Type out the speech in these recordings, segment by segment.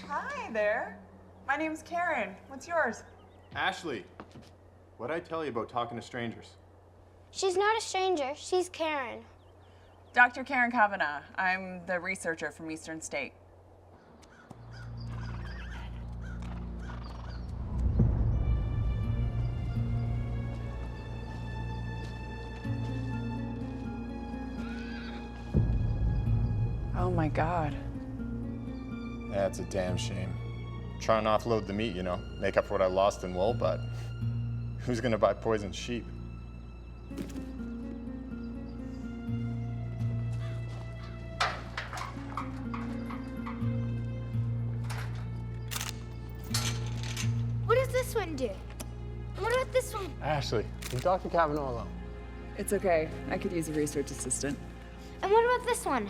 Hi there. My name's Karen. What's yours? Ashley, what'd I tell you about talking to strangers? She's not a stranger. She's Karen. Dr. Karen Kavanagh. I'm the researcher from Eastern State. Oh my God. That's a damn shame. Trying to offload the meat, you know, make up for what I lost in wool, but who's gonna buy poisoned sheep? What does this one do? And what about this one? Ashley, leave Dr. Kavanaugh alone. It's okay. I could use a research assistant. And what about this one?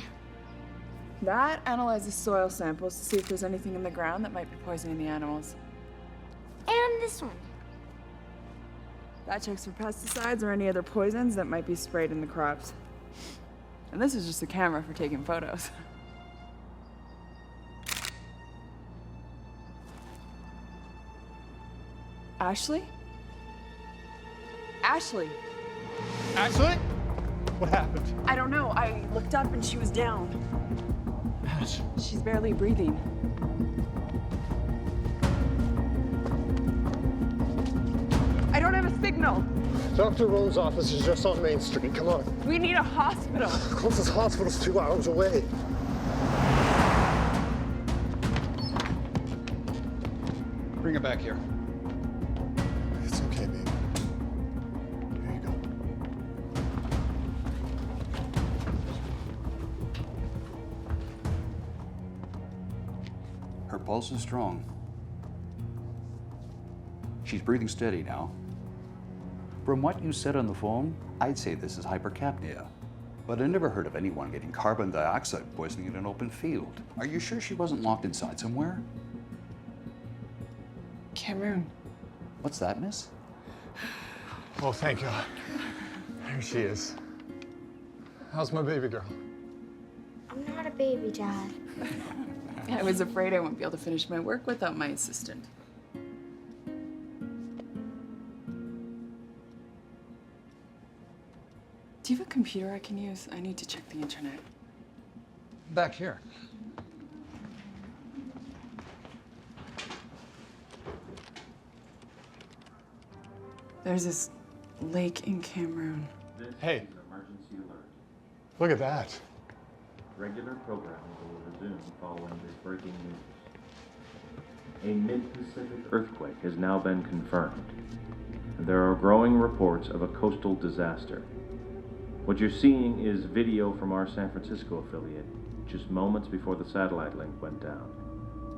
That analyzes soil samples to see if there's anything in the ground that might be poisoning the animals. And this one. That checks for pesticides or any other poisons that might be sprayed in the crops. And this is just a camera for taking photos. Ashley? Ashley? Ashley? What happened? I don't know. I looked up and she was down. Ash. She's barely breathing. I don't have a signal. Dr. Rowe's office is just on Main Street. Come on. We need a hospital. The closest hospital's 2 hours away. Bring her back here. It's okay, baby. Here you go. Her pulse is strong. She's breathing steady now. From what you said on the phone, I'd say this is hypercapnia. But I never heard of anyone getting carbon dioxide poisoning in an open field. Are you sure she wasn't locked inside somewhere? Cameroon. What's that, miss? Oh, thank God. There she is. How's my baby girl? I'm not a baby, Dad. I was afraid I wouldn't be able to finish my work without my assistant. Do you have a computer I can use? I need to check the internet. Back here. There's this lake in Cameroon. Hey. Emergency alert. Look at that. Regular programming will resume following this breaking news. A mid-Pacific earthquake has now been confirmed, and there are growing reports of a coastal disaster. What you're seeing is video from our San Francisco affiliate, just moments before the satellite link went down.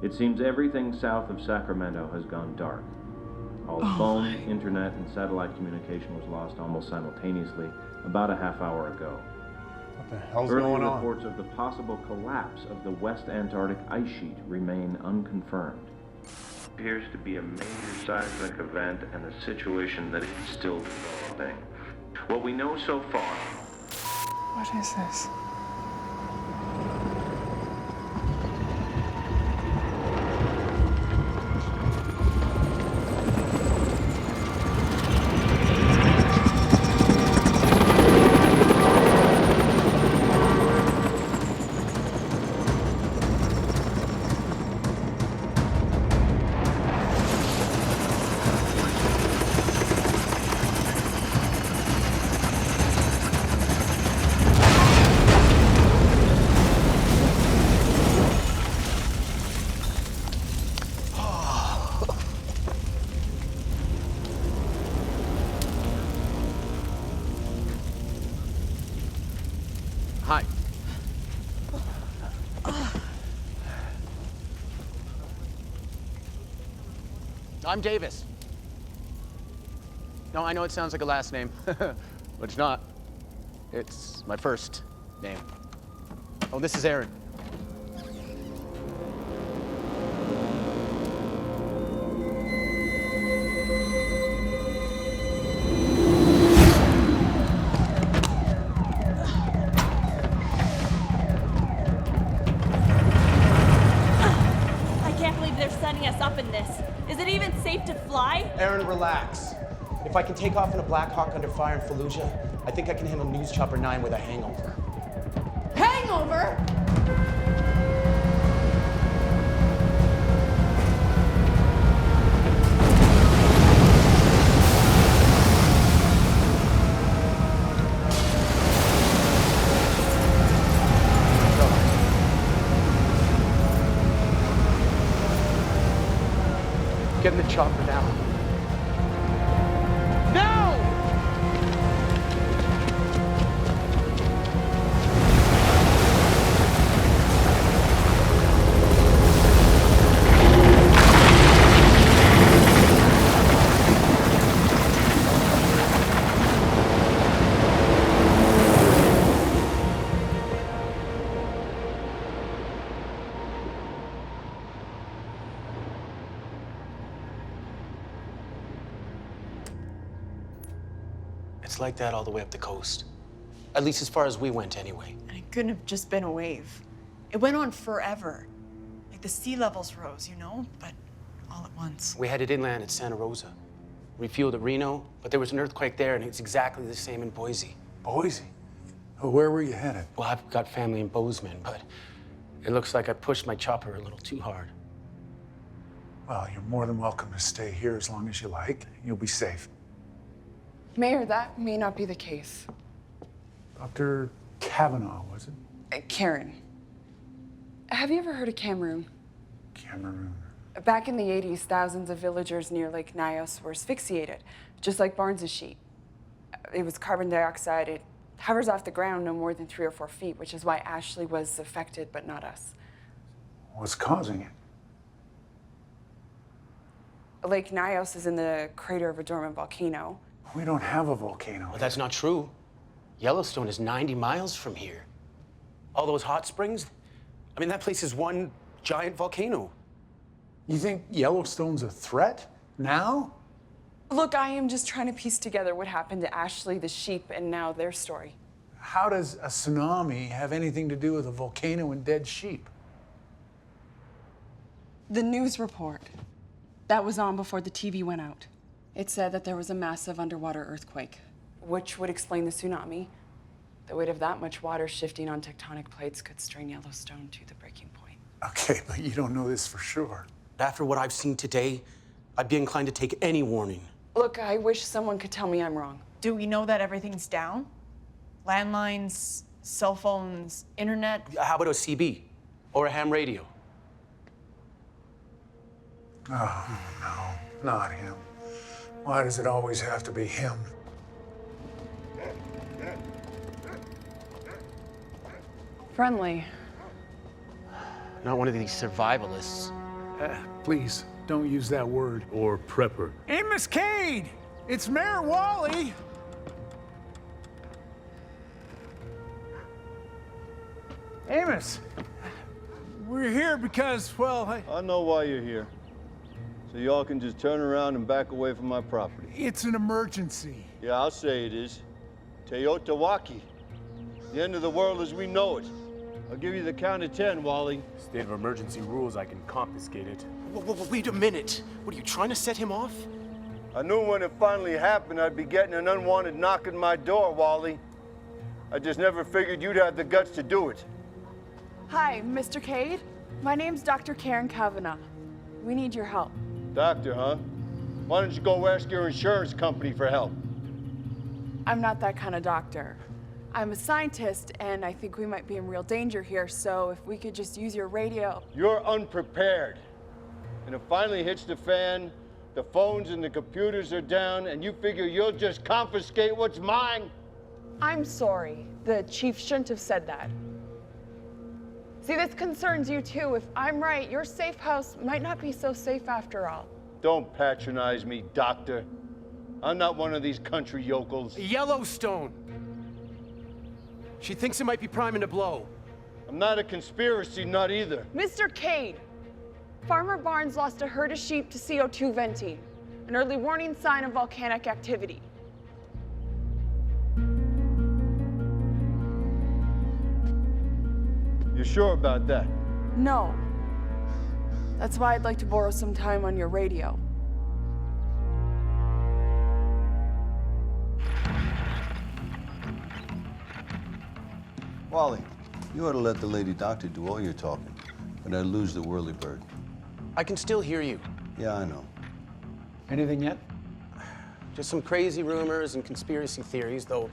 It seems everything south of Sacramento has gone dark. All phone, internet, and satellite communication was lost almost simultaneously about a half hour ago. What the hell's Early going on? reports of the possible collapse of the West Antarctic ice sheet remain unconfirmed. Appears to be a major seismic event and a situation that is still developing. What we know so far... What is this? Hi. I'm Davis. No, I know it sounds like a last name, but it's not. It's my first name. Oh, this is Aaron. they're setting us up in this. Is it even safe to fly? Aaron, relax. If I can take off in a Black Hawk under fire in Fallujah, I think I can handle News Chopper 9 with a hangover. Hangover? Getting the chopper down. It's like that all the way up the coast. At least as far as we went, anyway. And it couldn't have just been a wave. It went on forever. Like the sea levels rose, you know, but all at once. We headed inland at Santa Rosa. Refueled at Reno, but there was an earthquake there, and it's exactly the same in Boise. Boise? Oh, where were you headed? Well, I've got family in Bozeman, but it looks like I pushed my chopper a little too hard. Well, you're more than welcome to stay here as long as you like. You'll be safe. Mayor, that may not be the case. Dr. Kavanaugh, was it? Karen. Have you ever heard of Cameroon? Cameroon. Back in the 80s, thousands of villagers near Lake Nyos were asphyxiated, just like Barnes' sheep. It was carbon dioxide. It hovers off the ground no more than 3 or 4 feet, which is why Ashley was affected, but not us. What's causing it? Lake Nyos is in the crater of a dormant volcano. We don't have a volcano. Well, that's not true. Yellowstone is 90 miles from here. All those hot springs, I mean, that place is one giant volcano. You think Yellowstone's a threat now? Look, I am just trying to piece together what happened to Ashley, the sheep, and now their story. How does a tsunami have anything to do with a volcano and dead sheep? The news report that was on before the TV went out. It said that there was a massive underwater earthquake, which would explain the tsunami. The weight of that much water shifting on tectonic plates could strain Yellowstone to the breaking point. Okay, but you don't know this for sure. After what I've seen today, I'd be inclined to take any warning. Look, I wish someone could tell me I'm wrong. Do we know that everything's down? Landlines, cell phones, internet? How about a CB or a ham radio? Oh, no, not him. Why does it always have to be him? Friendly. Not one of these survivalists. Please, don't use that word. Or prepper. Amos Cade! It's Mayor Wally! Amos, we're here because, well, I know why you're here. So y'all can just turn around and back away from my property. it's an emergency. Yeah, I'll say it is. Teotawaki. The end of the world as we know it. I'll give you the count of 10, Wally. State of emergency rules, I can confiscate it. Wait a minute. What, are you trying to set him off? I knew when it finally happened I'd be getting an unwanted knock on my door, Wally. I just never figured you'd have the guts to do it. Hi, Mr. Cade. My name's Dr. Karen Kavanaugh. We need your help. Doctor, huh? Why don't you go ask your insurance company for help? I'm not that kind of doctor. I'm a scientist, and I think we might be in real danger here, so if we could just use your radio. You're unprepared. And it finally hits the fan, the phones and the computers are down, and you figure you'll just confiscate what's mine? I'm sorry. The chief shouldn't have said that. See, this concerns you too. If I'm right, your safe house might not be so safe after all. Don't patronize me, doctor. I'm not one of these country yokels. Yellowstone. She thinks it might be priming to blow. I'm not a conspiracy nut either. Mr. Cade, Farmer Barnes lost a herd of sheep to CO2 venting, an early warning sign of volcanic activity. You sure about that? No. That's why I'd like to borrow some time on your radio. Wally, you ought to let the lady doctor do all your talking, but I'd lose the whirlybird. I can still hear you. Yeah, I know. Anything yet? Just some crazy rumors and conspiracy theories, though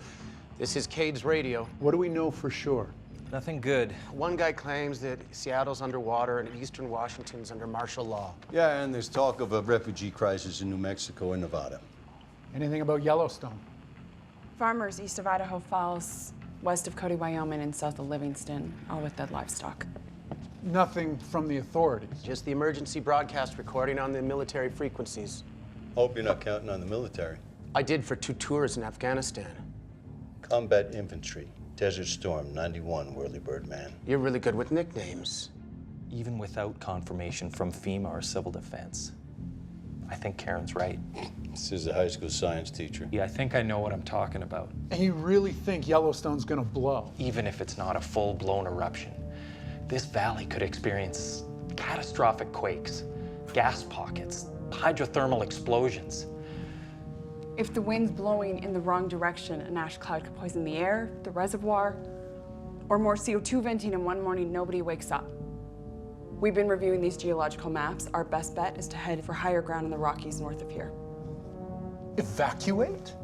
this is Cade's radio. What do we know for sure? Nothing good. One guy claims that Seattle's underwater and eastern Washington's under martial law. Yeah, and there's talk of a refugee crisis in New Mexico and Nevada. Anything about Yellowstone? Farmers east of Idaho Falls, west of Cody, Wyoming, and south of Livingston, all with dead livestock. Nothing from the authorities? Just the emergency broadcast recording on the military frequencies. Hope you're not counting on the military. I did for 2 tours in Afghanistan. Combat infantry, Desert Storm, 91, whirlybird man. You're really good with nicknames. Even without confirmation from FEMA or Civil Defense. I think Karen's right. This is a high school science teacher. Yeah, I think I know what I'm talking about. And you really think Yellowstone's gonna blow? Even if it's not a full-blown eruption, this valley could experience catastrophic quakes, gas pockets, hydrothermal explosions. If the wind's blowing in the wrong direction, an ash cloud could poison the air, the reservoir, or more CO2 venting, and one morning nobody wakes up. We've been reviewing these geological maps. Our best bet is to head for higher ground in the Rockies north of here. Evacuate?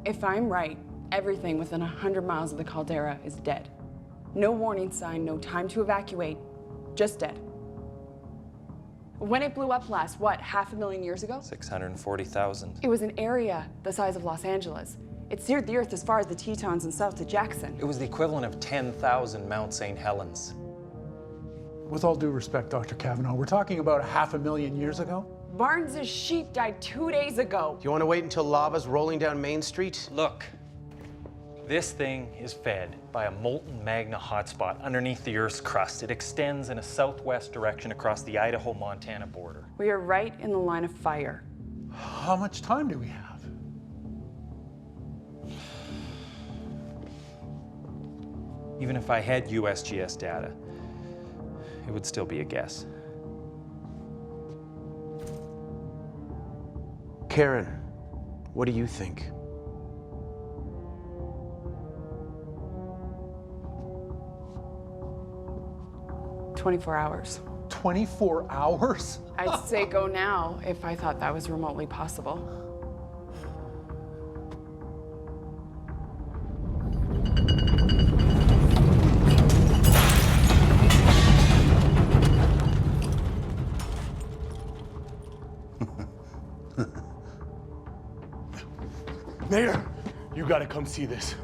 If I'm right, everything within 100 miles of the caldera is dead. No warning sign, no time to evacuate, just dead. When it blew up last, what, 500,000 years ago? 640,000. It was an area the size of Los Angeles. It seared the earth as far as the Tetons and south to Jackson. It was the equivalent of 10,000 Mount St. Helens. With all due respect, Dr. Kavanaugh, we're talking about 500,000 years ago? Barnes's sheep died 2 days ago. Do you want to wait until lava's rolling down Main Street? Look, this thing is fed by a molten magma hotspot underneath the Earth's crust. It extends in a southwest direction across the Idaho-Montana border. We are right in the line of fire. How much time do we have? Even if I had USGS data, it would still be a guess. Karen, what do you think? "24 hours. 24 hours? I'd say go now if I thought that was remotely possible. Mayor, you gotta come see this.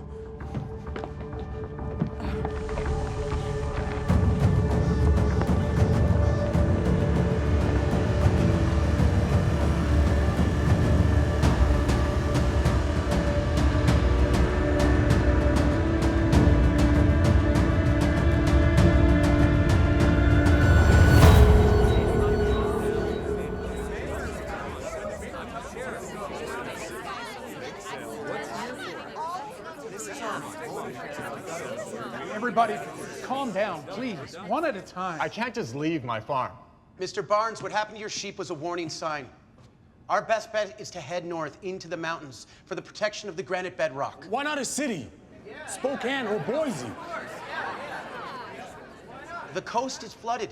Everybody, calm down, please. One at a time. I can't just leave my farm. Mr. Barnes, what happened to your sheep was a warning sign. Our best bet is to head north into the mountains for the protection of the granite bedrock. Why not a city? Spokane or Boise? The coast is flooded,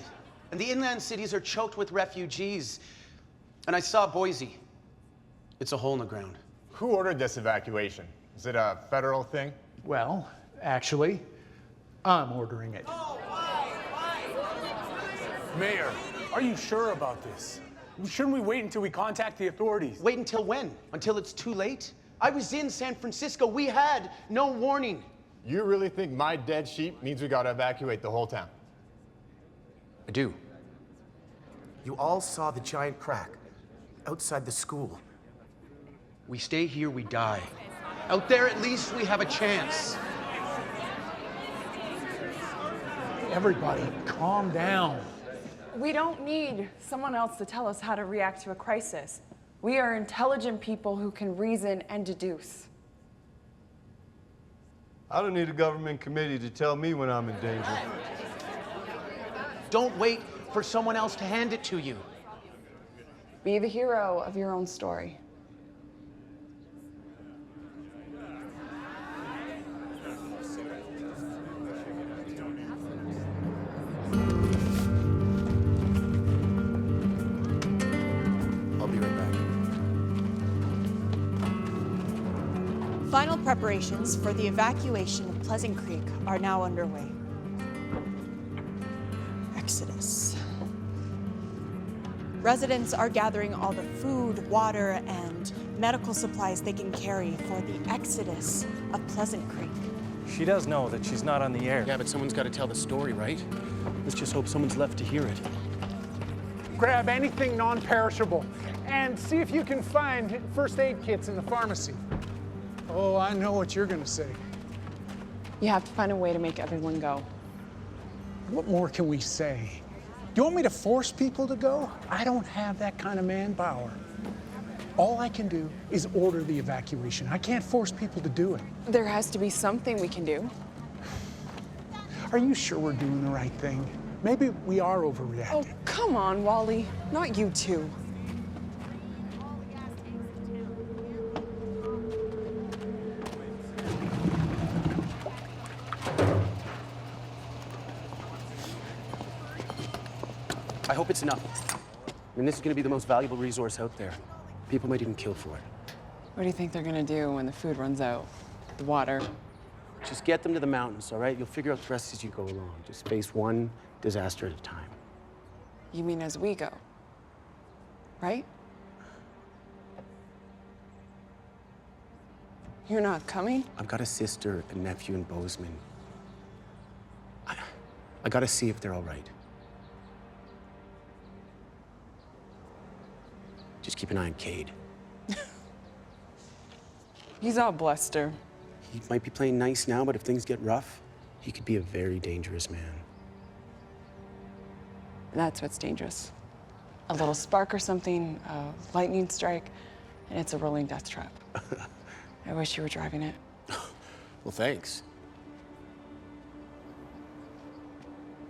and the inland cities are choked with refugees. And I saw Boise. It's a hole in the ground. Who ordered this evacuation? Is it a federal thing? Well, actually, I'm ordering it. Mayor, are you sure about this? Shouldn't we wait until we contact the authorities? Wait until when? Until it's too late? I was in San Francisco. We had no warning. You really think my dead sheep means we gotta evacuate the whole town? I do. You all saw the giant crack outside the school. We stay here, we die. Out there, at least we have a chance. Everybody, calm down. We don't need someone else to tell us how to react to a crisis. We are intelligent people who can reason and deduce. I don't need a government committee to tell me when I'm in danger. Don't wait for someone else to hand it to you. Be the hero of your own story. I'll be right back. Final preparations for the evacuation of Pleasant Creek are now underway. Exodus. Residents are gathering all the food, water, and medical supplies they can carry for the exodus of Pleasant Creek. She does know that she's not on the air. Yeah, but someone's got to tell the story, right? Let's just hope someone's left to hear it. Grab anything non-perishable and see if you can find first aid kits in the pharmacy. Oh, I know what you're gonna say. You have to find a way to make everyone go. What more can we say? You want me to force people to go? I don't have that kind of manpower. All I can do is order the evacuation. I can't force people to do it. There has to be something we can do. Are you sure we're doing the right thing? Maybe we are overreacting. Oh, come on, Wally. Not you two. I hope it's enough. I mean, this is gonna be the most valuable resource out there. People might even kill for it. What do you think they're gonna do when the food runs out? The water? Just get them to the mountains, all right? You'll figure out the rest as you go along. Just face one disaster at a time. You mean as we go? Right? You're not coming? I've got a sister and nephew in Bozeman. I gotta see if they're all right. Just keep an eye on Cade. He's all bluster. He might be playing nice now, but if things get rough, he could be a very dangerous man. That's what's dangerous. A little spark or something, a lightning strike, and it's a rolling death trap. I wish you were driving it. Well, thanks.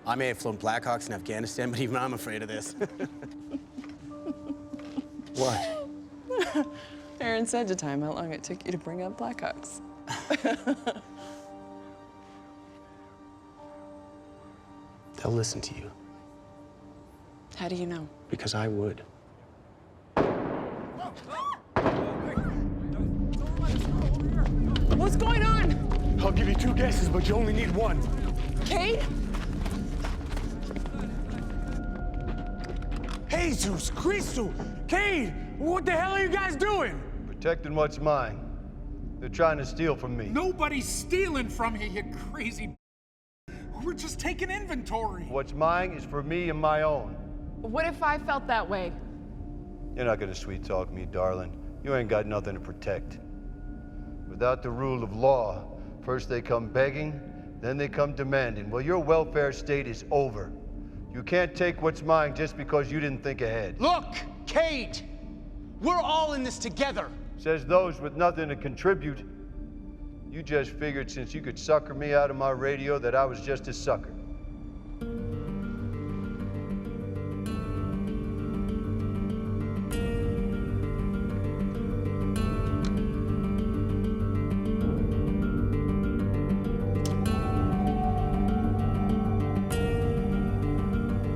I may have flown Blackhawks in Afghanistan, but even I'm afraid of this. What? Aaron said to time how long it took you to bring up Blackhawks. They'll listen to you. How do you know? Because I would. What's going on? I'll give you 2 guesses, but you only need 1. Cade? Jesus Christo! Cade! What the hell are you guys doing? Protecting what's mine. They're trying to steal from me. Nobody's stealing from you, you crazy. We're just taking inventory. What's mine is for me and my own. What if I felt that way? You're not gonna sweet talk me, darling. You ain't got nothing to protect. Without the rule of law, first they come begging, then they come demanding. Well, your welfare state is over. You can't take what's mine just because you didn't think ahead. Look, Cade! We're all in this together. Says those with nothing to contribute. You just figured since you could sucker me out of my radio that I was just a sucker.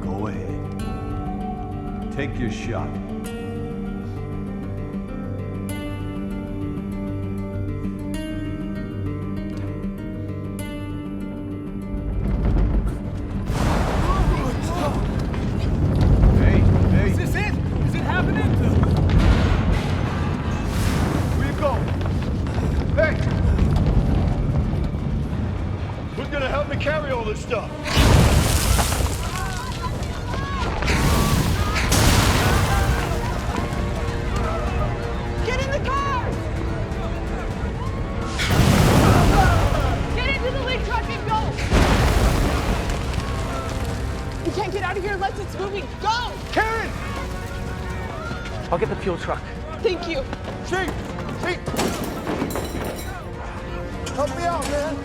Go ahead. Take your shot. Carry all this stuff. Get in the car! Get into the lead truck and go! You can't get out of here unless it's moving. Go! Karen! I'll get the fuel truck. Thank you. Chief! Help me out, man!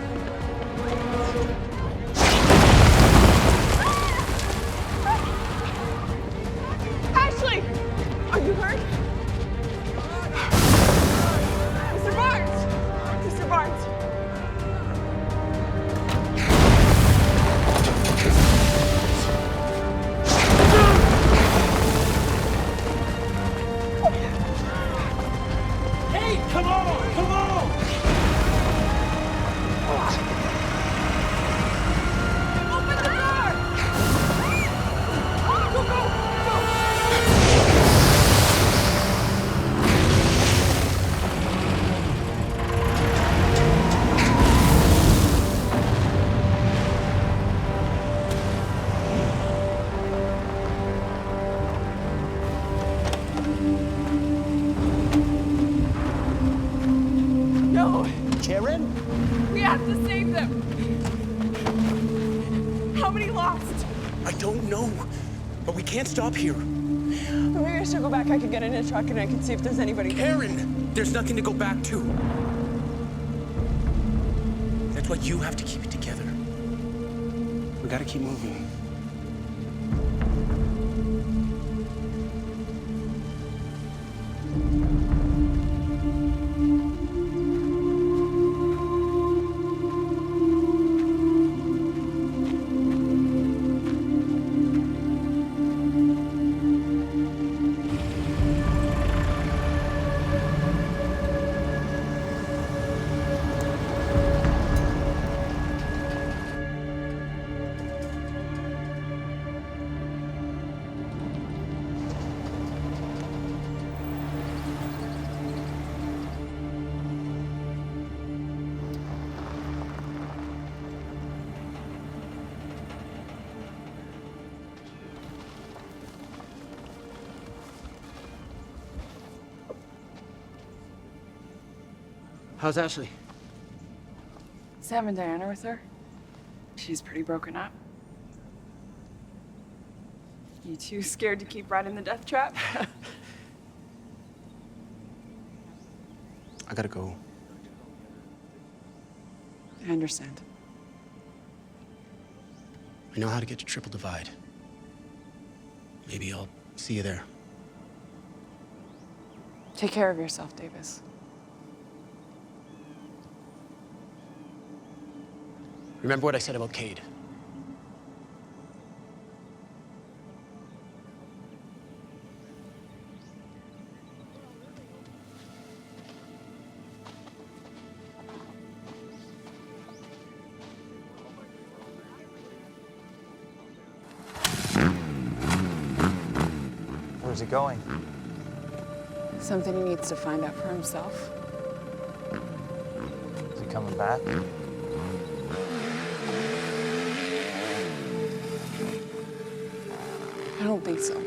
have to save them! How many lost? I don't know, but we can't stop here. Maybe I should go back. I could get in a truck and I can see if there's anybody. Karen, there's nothing to go back to. That's why you have to keep it together. We gotta keep moving. How's Ashley? Sam and Diana with her. She's pretty broken up. You too scared to keep riding the death trap? I gotta go. I understand. I know how to get to Triple Divide. Maybe I'll see you there. Take care of yourself, Davis. Remember what I said about Cade? Where's he going? Something he needs to find out for himself. Is he coming back? I don't think so.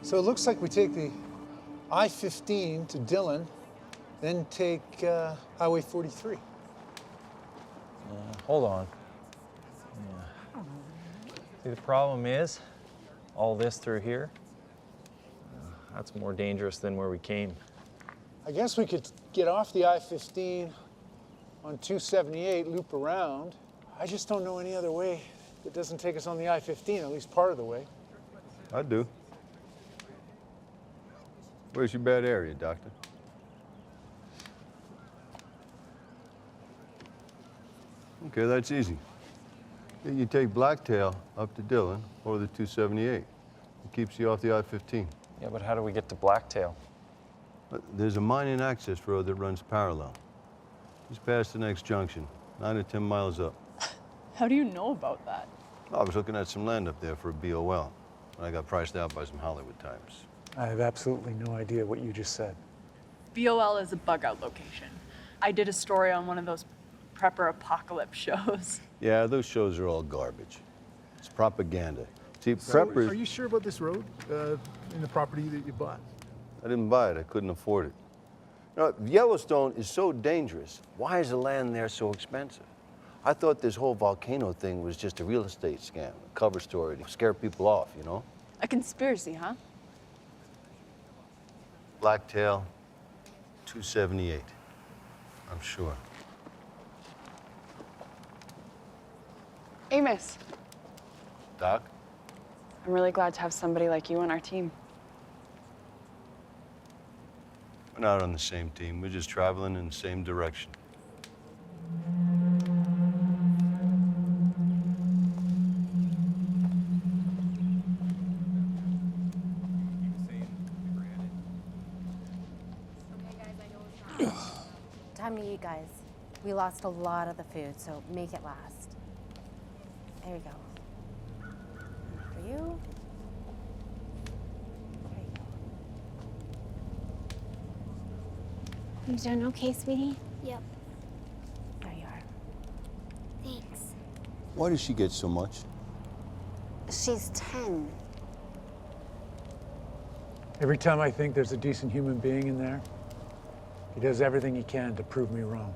So it looks like we take the I-15 to Dillon, then take Highway 43. Hold on. See, the problem is, all this through here, that's more dangerous than where we came. I guess we could get off the I-15 on 278, loop around. I just don't know any other way that doesn't take us on the I-15, at least part of the way. I do. Where's your bad area, Doctor? Okay, that's easy. You take Blacktail up to Dillon or the 278. It keeps you off the I-15. Yeah, but how do we get to Blacktail? There's a mining access road that runs parallel. Just past the next junction, 9 or 10 miles up. How do you know about that? I was looking at some land up there for a BOL, and I got priced out by some Hollywood types. I have absolutely no idea what you just said. BOL is a bug-out location. I did a story on one of those prepper apocalypse shows. Yeah, those shows are all garbage. It's propaganda. See, So, preppers... Are you sure about this road in the property that you bought? I didn't buy it. I couldn't afford it. You know, Yellowstone is so dangerous. Why is the land there so expensive? I thought this whole volcano thing was just a real estate scam, a cover story to scare people off, you know? A conspiracy, huh? Blacktail, 278. I'm sure. Amos, Doc? I'm really glad to have somebody like you on our team. We're not on the same team. We're just traveling in the same direction. Time to eat, guys. We lost a lot of the food, so make it last. There you go. For you. There you go. You doing okay, sweetie? Yep. There you are. Thanks. Why does she get so much? She's 10. Every time I think there's a decent human being in there, he does everything he can to prove me wrong.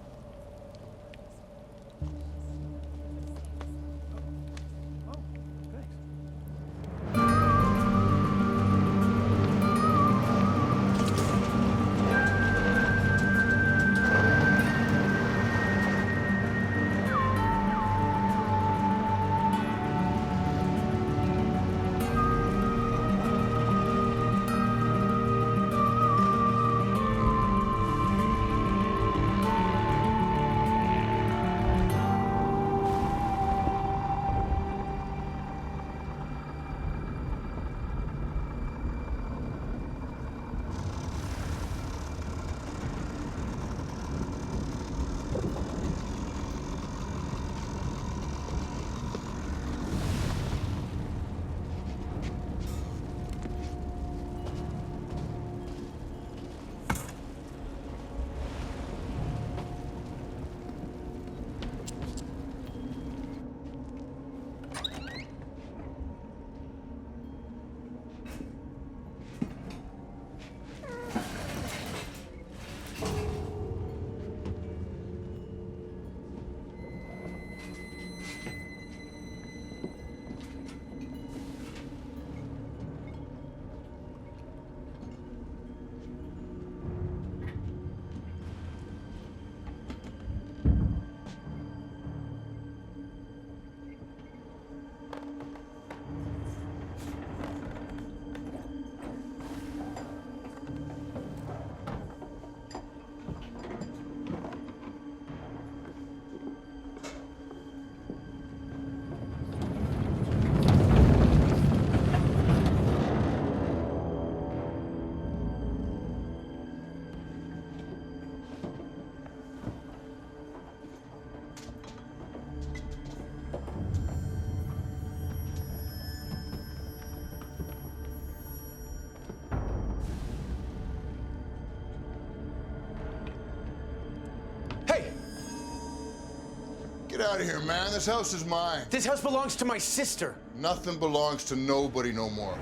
Get out of here, man. This house is mine. This house belongs to my sister. Nothing belongs to nobody no more.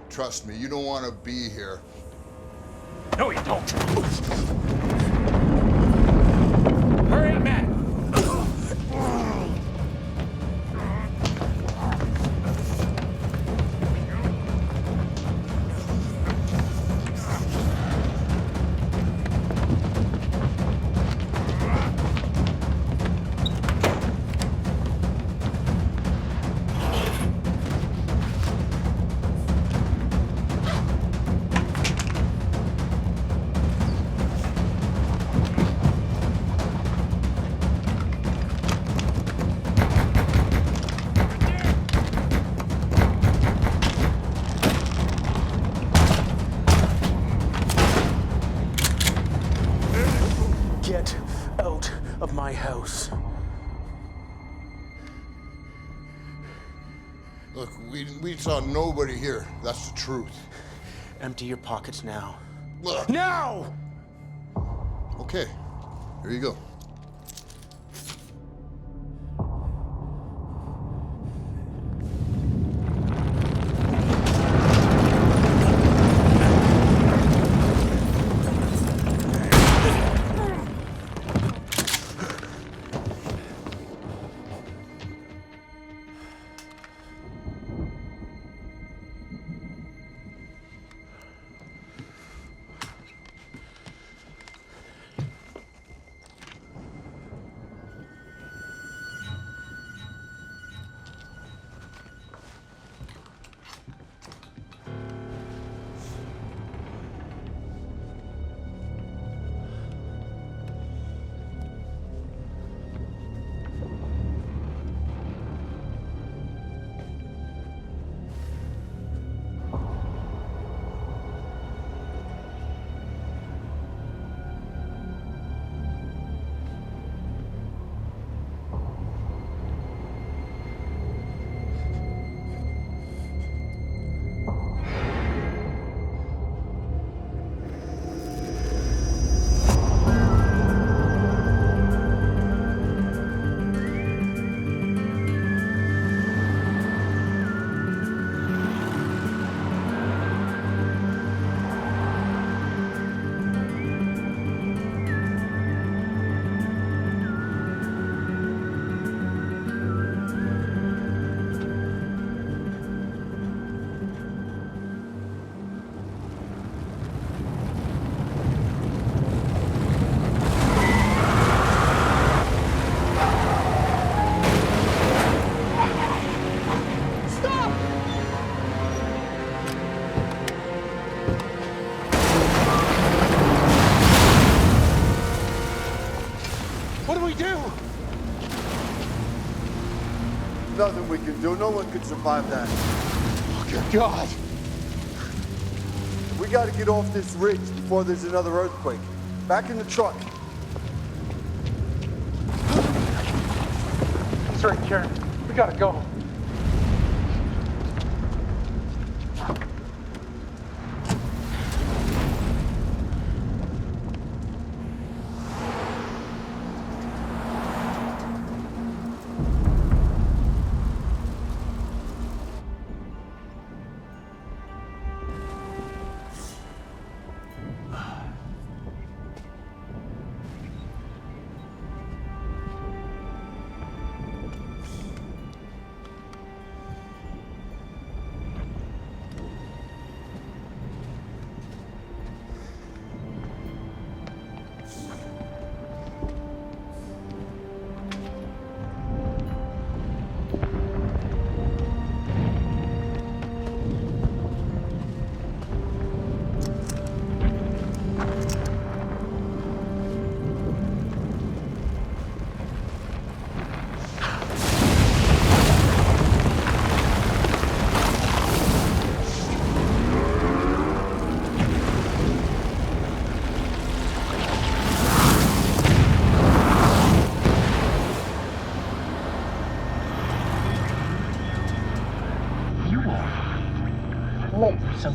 Trust me, you don't want to be here. No, you don't. Hurry, Matt. Get out of my house. Look, we saw nobody here. That's the truth. Empty your pockets now. Look. Now! Okay, here you go. nothing we can do. No one could survive that. Oh, good God. We got to get off this ridge before there's another earthquake. Back in the truck. That's right, Karen. We gotta go.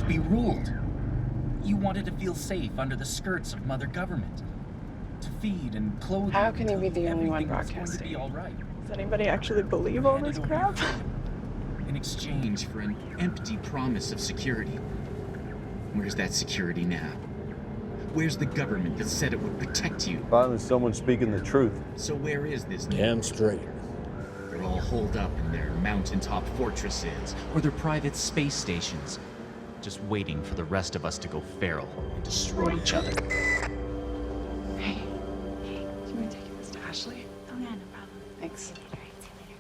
Be ruled. You wanted to feel safe under the skirts of Mother Government, to feed and clothe. How can you be the only one Everything was going to broadcasting? be all right. Does anybody actually believe all this crap? In exchange for an empty promise of security. Where's that security now? Where's the government that said it would protect you? Finally, someone speaking the truth. So where is this? Damn straight. They're all holed up in their mountaintop fortresses or their private space stations, just waiting for the rest of us to go feral and destroy each other. Hey, do you want to take this to Ashley? Oh yeah, no problem. Thanks. All right, see you later.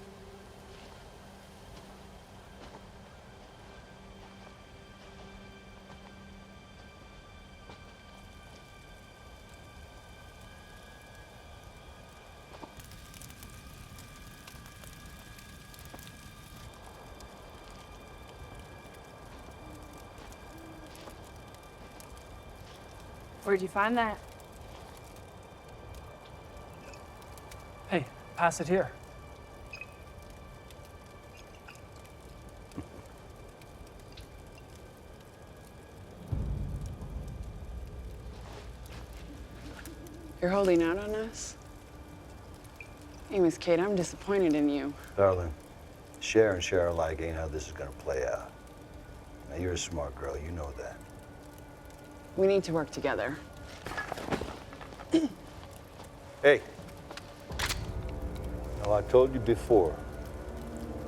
Where'd you find that? Hey, pass it here. You're holding out on us? Hey, Miss Kate, I'm disappointed in you. Darling, share and share alike ain't how this is gonna play out. Now, you're a smart girl, you know that. We need to work together. Hey. Now, I told you before,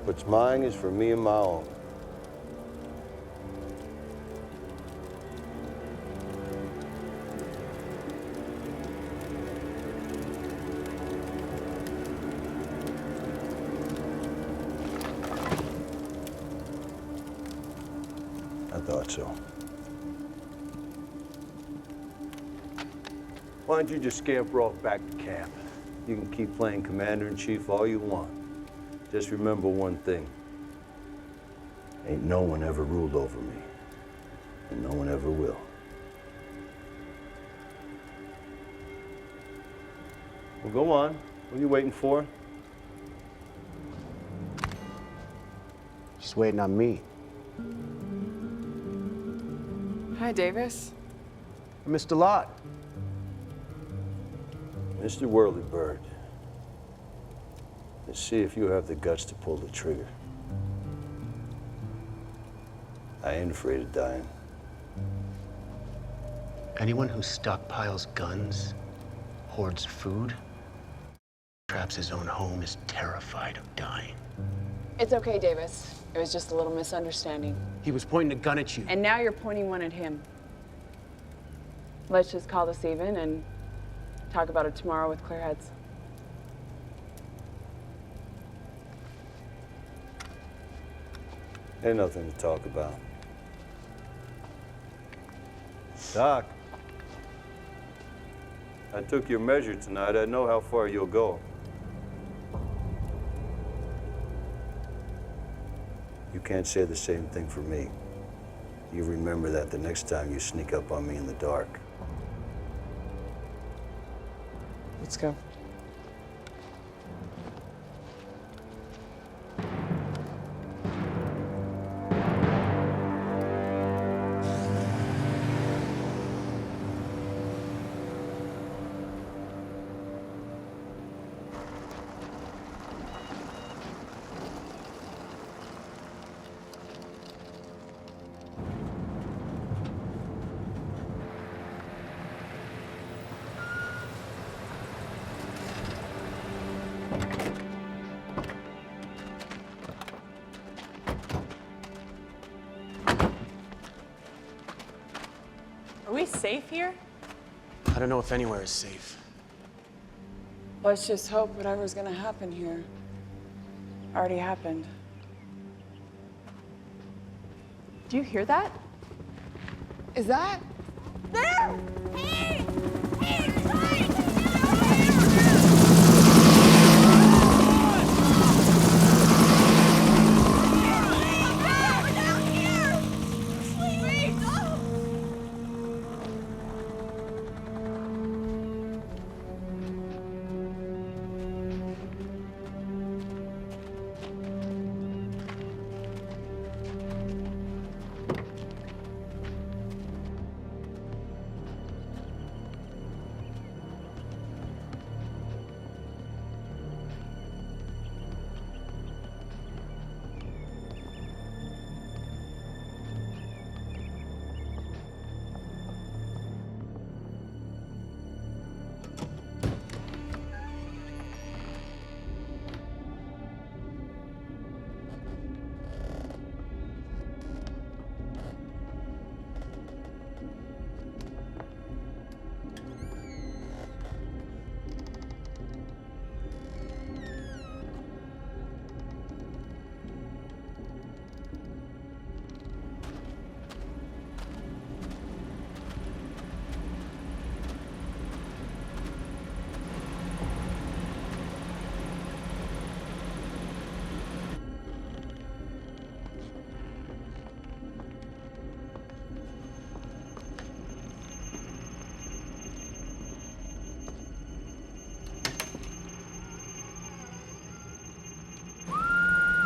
what's mine is for me and my own. I thought so. Why don't you just scamper off back to camp? You can keep playing Commander-in-Chief all you want. Just remember one thing. Ain't no one ever ruled over me. And no one ever will. Well, go on. What are you waiting for? She's waiting on me. Hi, Davis. I missed a lot. Mr. Whirlybird, let's see if you have the guts to pull the trigger. I ain't afraid of dying. Anyone who stockpiles guns, hoards food, traps his own home is terrified of dying. It's okay, Davis. It was just a little misunderstanding. He was pointing a gun at you. And now you're pointing one at him. Let's just call this even and talk about it tomorrow with clear heads. Ain't nothing to talk about. Doc, I took your measure tonight. I know how far you'll go. You can't say the same thing for me. You remember that the next time you sneak up on me in the dark. Let's go. Are we safe here? I don't know if anywhere is safe. Let's just hope whatever's gonna happen here already happened. Do you hear that? Is that? There! Hey! Hey, sorry!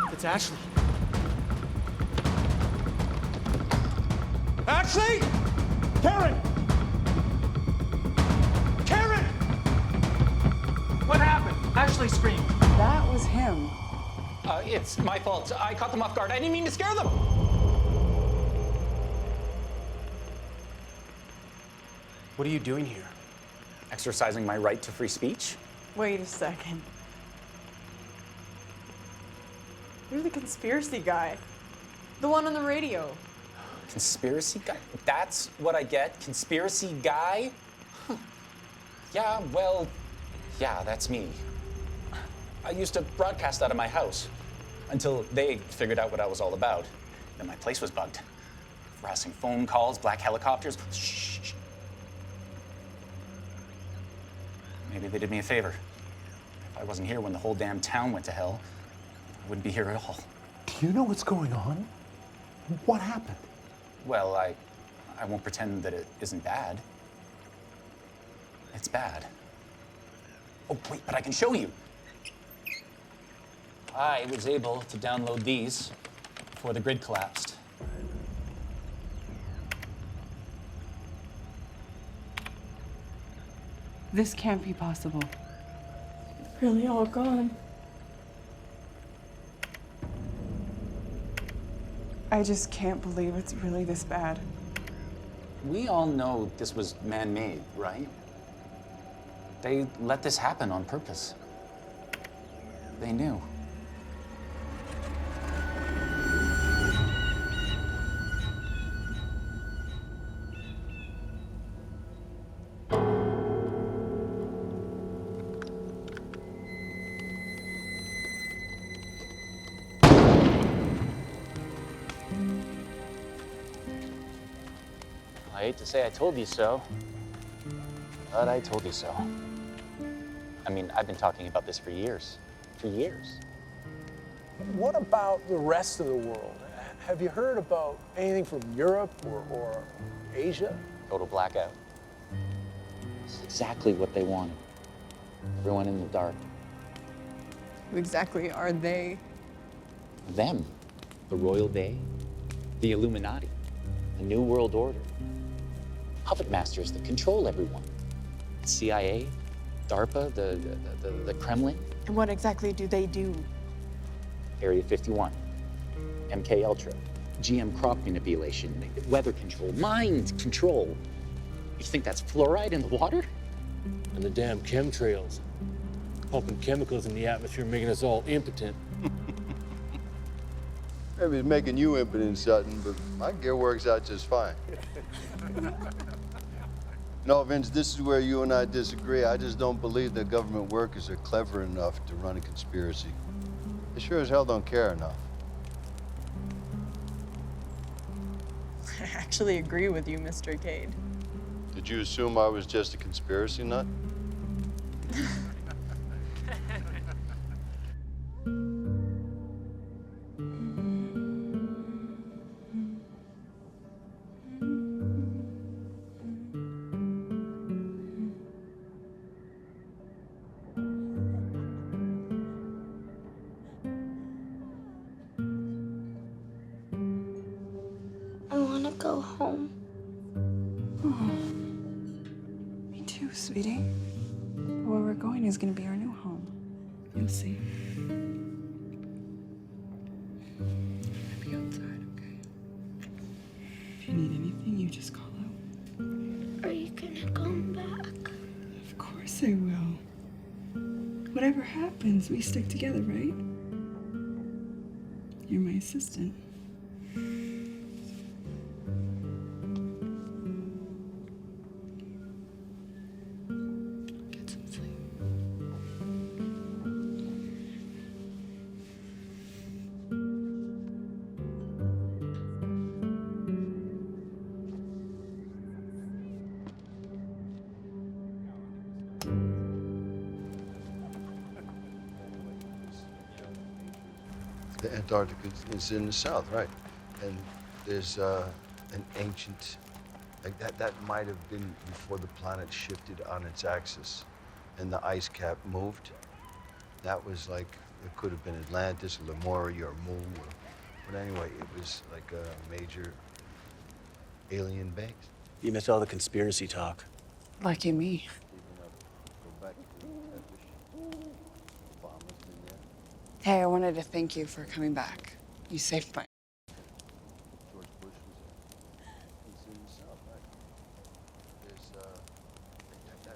It's Ashley. Ashley! Karen! Karen! What happened? Ashley screamed. That was him. It's my fault. I caught them off guard. I didn't mean to scare them. What are you doing here? Exercising my right to free speech. Wait a second. You're the conspiracy guy. The one on the radio. Conspiracy guy? That's what I get? Conspiracy guy? Huh. Yeah, well, yeah, that's me. I used to broadcast out of my house until they figured out what I was all about. Then my place was bugged. Harassing phone calls, black helicopters. Shh. Maybe they did me a favor. If I wasn't here when the whole damn town went to hell, I wouldn't be here at all. Do you know what's going on? What happened? Well, I won't pretend that it isn't bad. It's bad. Oh, wait, but I can show you. I was able to download these before the grid collapsed. This can't be possible. Really all gone. I just can't believe it's really this bad. We all know this was man-made, right? They let this happen on purpose. They knew. I hate to say I told you so, but I told you so. I mean, I've been talking about this for years. For years. What about the rest of the world? Have you heard about anything from Europe or Asia? Total blackout. It's exactly what they wanted. Everyone in the dark. Who exactly are they? Them. The Royal Bay. The Illuminati. The New World Order. Puppet masters that control everyone. The CIA, DARPA, the Kremlin. And what exactly do they do? Area 51. MK Ultra. GM crop manipulation. Weather control. Mind control. You think that's fluoride in the water? And the damn chemtrails. Pumping chemicals in the atmosphere, making us all impotent. Maybe it's making you impotent, Sutton, but my gear works out just fine. No, Vince, this is where you and I disagree. I just don't believe that government workers are clever enough to run a conspiracy. They sure as hell don't care enough. I actually agree with you, Mr. Cade. Did you assume I was just a conspiracy nut? I want to go home. Me too, sweetie. Where we're going is going to be our new home. You'll see. I'll be outside, okay? If you need anything, you just call out. Are you gonna come back? Of course I will. Whatever happens, we stick together, right? You're my assistant. Get some sleep. The Antarctica is in the south, right? And there's an ancient, like that might have been before the planet shifted on its axis and the ice cap moved. That was like, it could have been Atlantis or Lemuria or Mu, but anyway, it was like a major alien base. You missed all the conspiracy talk. Lucky me. Hey, I wanted to thank you for coming back. You saved my...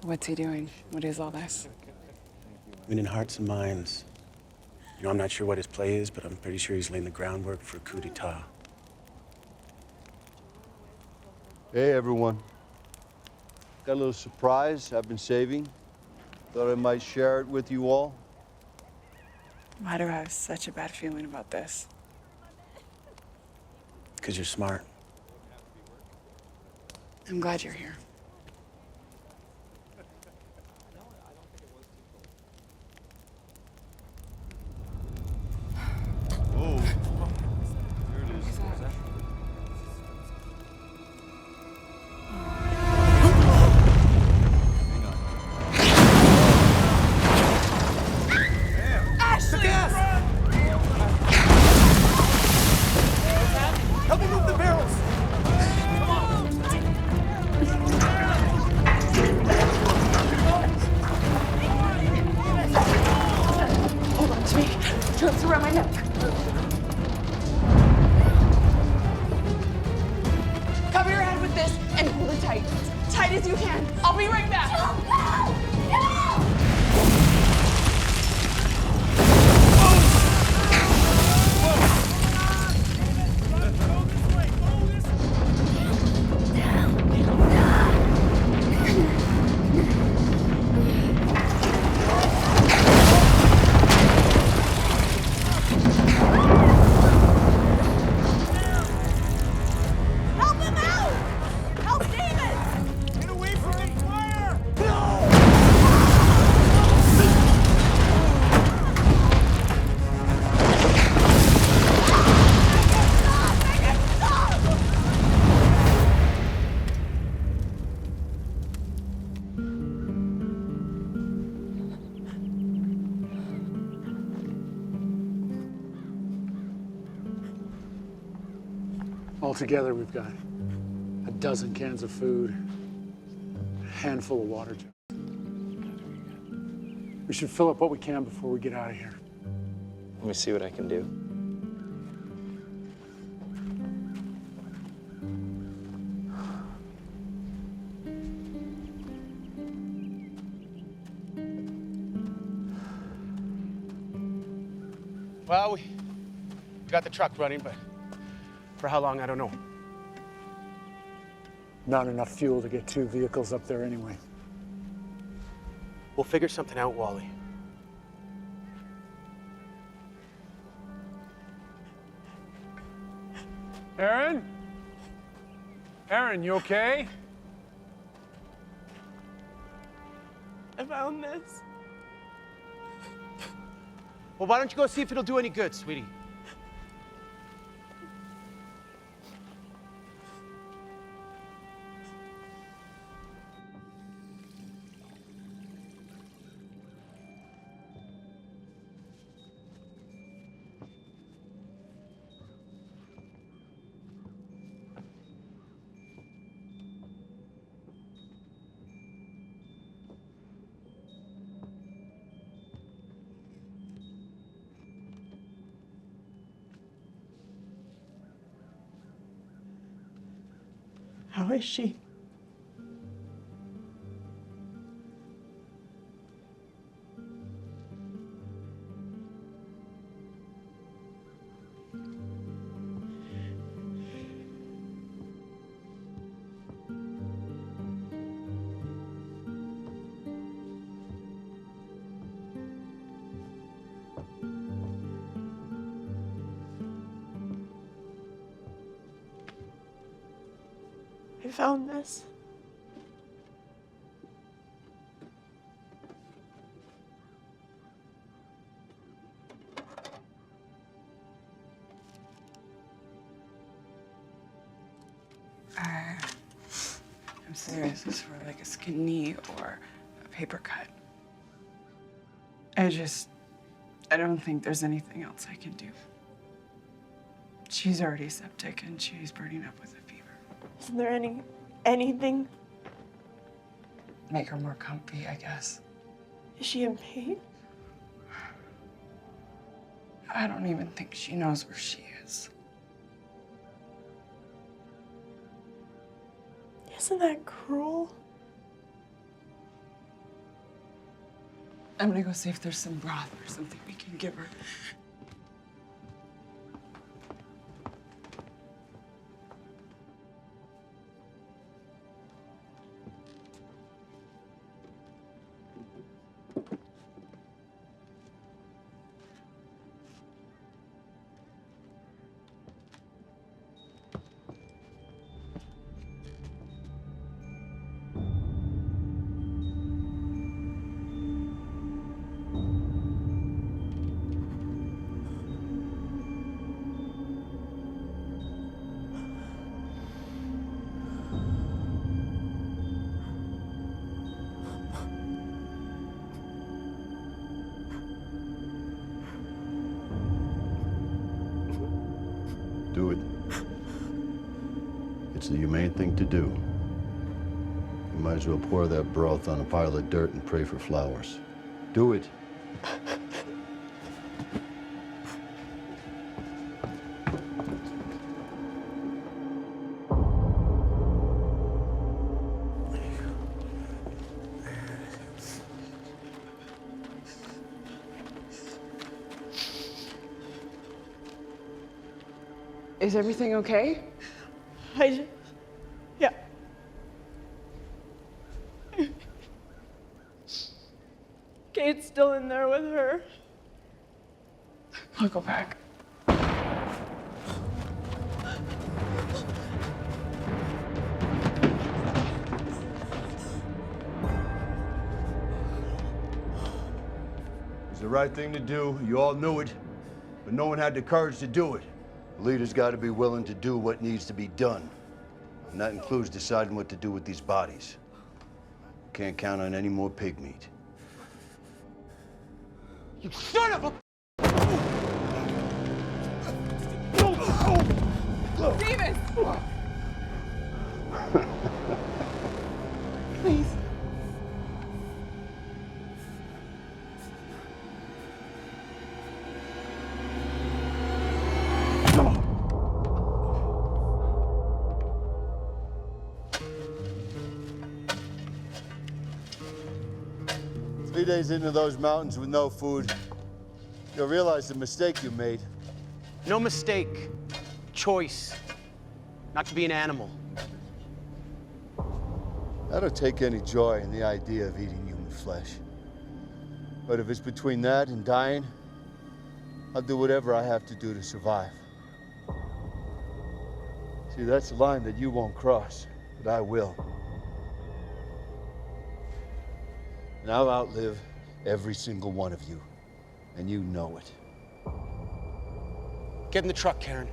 What's he doing? What is all this? Winning hearts and minds. You know, I'm not sure what his play is, but I'm pretty sure he's laying the groundwork for a coup d'etat. Hey, everyone. Got a little surprise I've been saving. Thought I might share it with you all. Why do I have such a bad feeling about this? Because you're smart. I'm glad you're here. Oh. Here it is. Help me move the barrels! Hold on to me. Ropes around my neck. Cover your head with this and hold it tight. Tight as you can. I'll be right back. Help him out! Help David! Get away from me! Fire! No! Altogether, we've got a dozen cans of food, a handful of water jugs. We should fill up what we can before we get out of here. Let me see what I can do. Well, we got the truck running, but for how long, I don't know. Not enough fuel to get 2 vehicles up there anyway. We'll figure something out, Wally. Aaron? Aaron, you okay? I found this. Well, why don't you go see if it'll do any good, sweetie? How is she? I found this. I'm serious. It's for like a skin knee or a paper cut. I don't think there's anything else I can do. She's already septic and she's burning up with a fever. Isn't there anything? Make her more comfy, I guess. Is she in pain? I don't even think she knows where she is. Isn't that cruel? I'm gonna go see if there's some broth or something we can give her. Do it. It's the humane thing to do. You might as well pour that broth on a pile of dirt and pray for flowers. Do it. Is everything okay? Yeah. Kate's still in there with her. I'll go back. It's the right thing to do. You all knew it, but no one had the courage to do it. The leader's got to be willing to do what needs to be done. And that includes deciding what to do with these bodies. Can't count on any more pig meat. You son of a... Davis! Please. Three days into those mountains with no food, you'll realize the mistake you made. No mistake. Choice. Not to be an animal. I don't take any joy in the idea of eating human flesh. But if it's between that and dying, I'll do whatever I have to do to survive. See, that's a line that you won't cross, but I will. And I'll outlive every single one of you, and you know it. Get in the truck, Karen.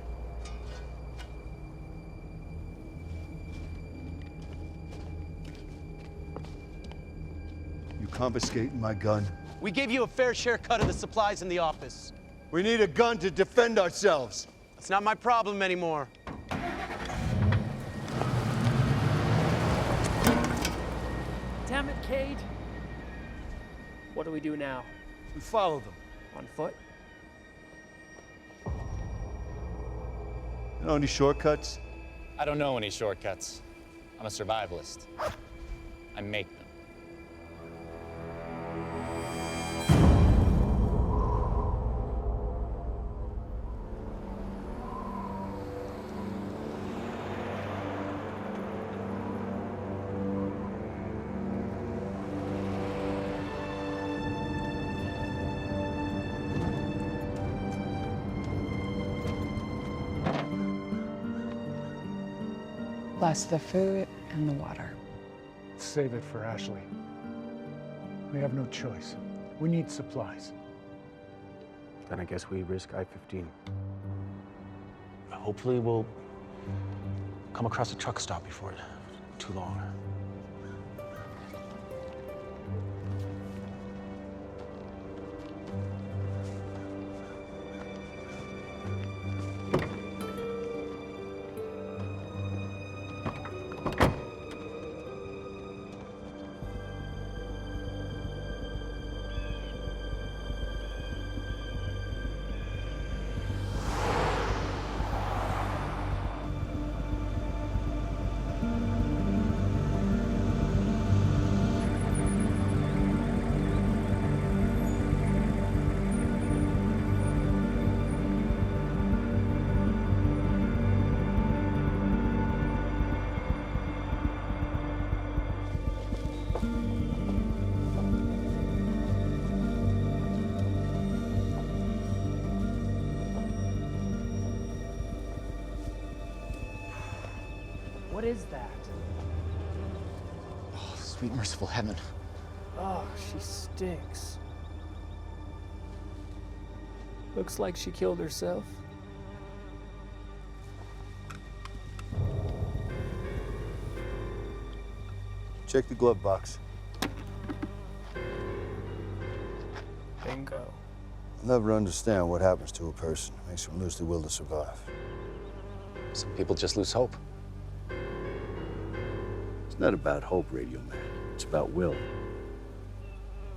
You confiscating my gun? We gave you a fair share cut of the supplies in the office. We need a gun to defend ourselves. That's not my problem anymore. Damn it, Cade. What do we do now? We follow them. On foot? You know any shortcuts? I don't know any shortcuts. I'm a survivalist. I make them. Plus the food and the water. Save it for Ashley. We have no choice. We need supplies. Then I guess we risk I-15. Hopefully we'll come across a truck stop before too long. What is that? Oh, sweet merciful heaven. Oh, she stinks. Looks like she killed herself. Check the glove box. Bingo. I'll never understand what happens to a person. Makes them lose the will to survive. Some people just lose hope. It's not about hope, Radio Man. It's about will.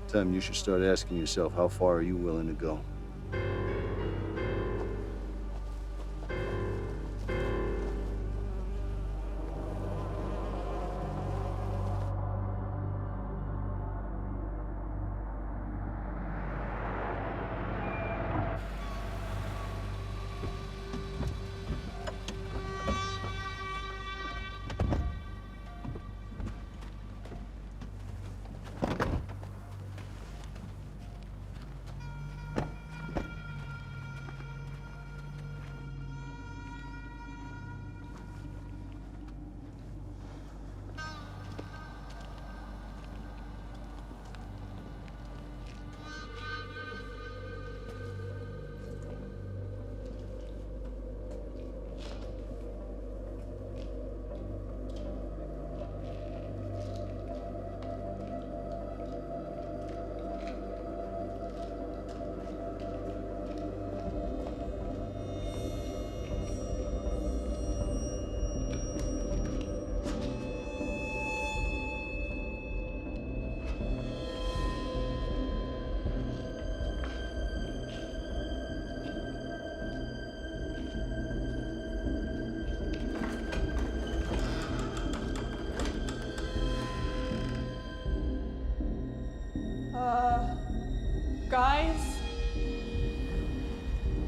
Time you should start asking yourself, how far are you willing to go?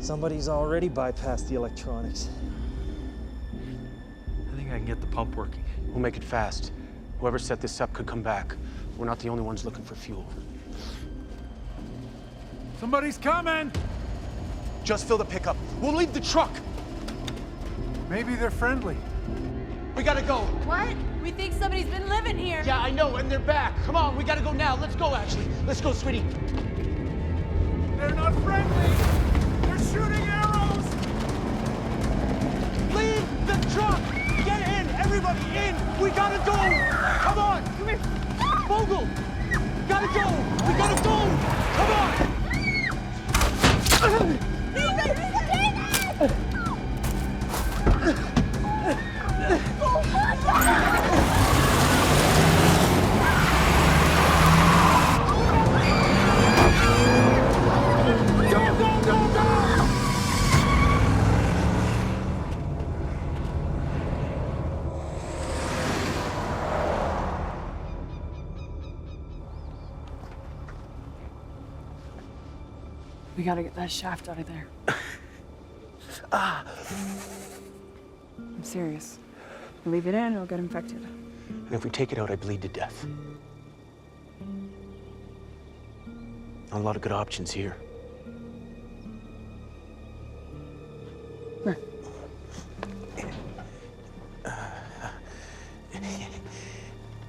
Somebody's already bypassed the electronics. I think I can get the pump working. We'll make it fast. Whoever set this up could come back. We're not the only ones looking for fuel. Somebody's coming! Just fill the pickup. We'll leave the truck. Maybe they're friendly. We gotta go. What? We think somebody's been living here. Yeah, I know, and they're back. Come on, we gotta go now. Let's go, Ashley. Let's go, sweetie. They're not friendly! They're shooting arrows! Leave the truck! Get in! Everybody in! We gotta go! Come on! Come here! Vogel! Gotta go! We gotta go! Come on! We gotta get that shaft out of there. I'm serious. You leave it in, it'll get infected. And if we take it out, I bleed to death. Not a lot of good options here. Here.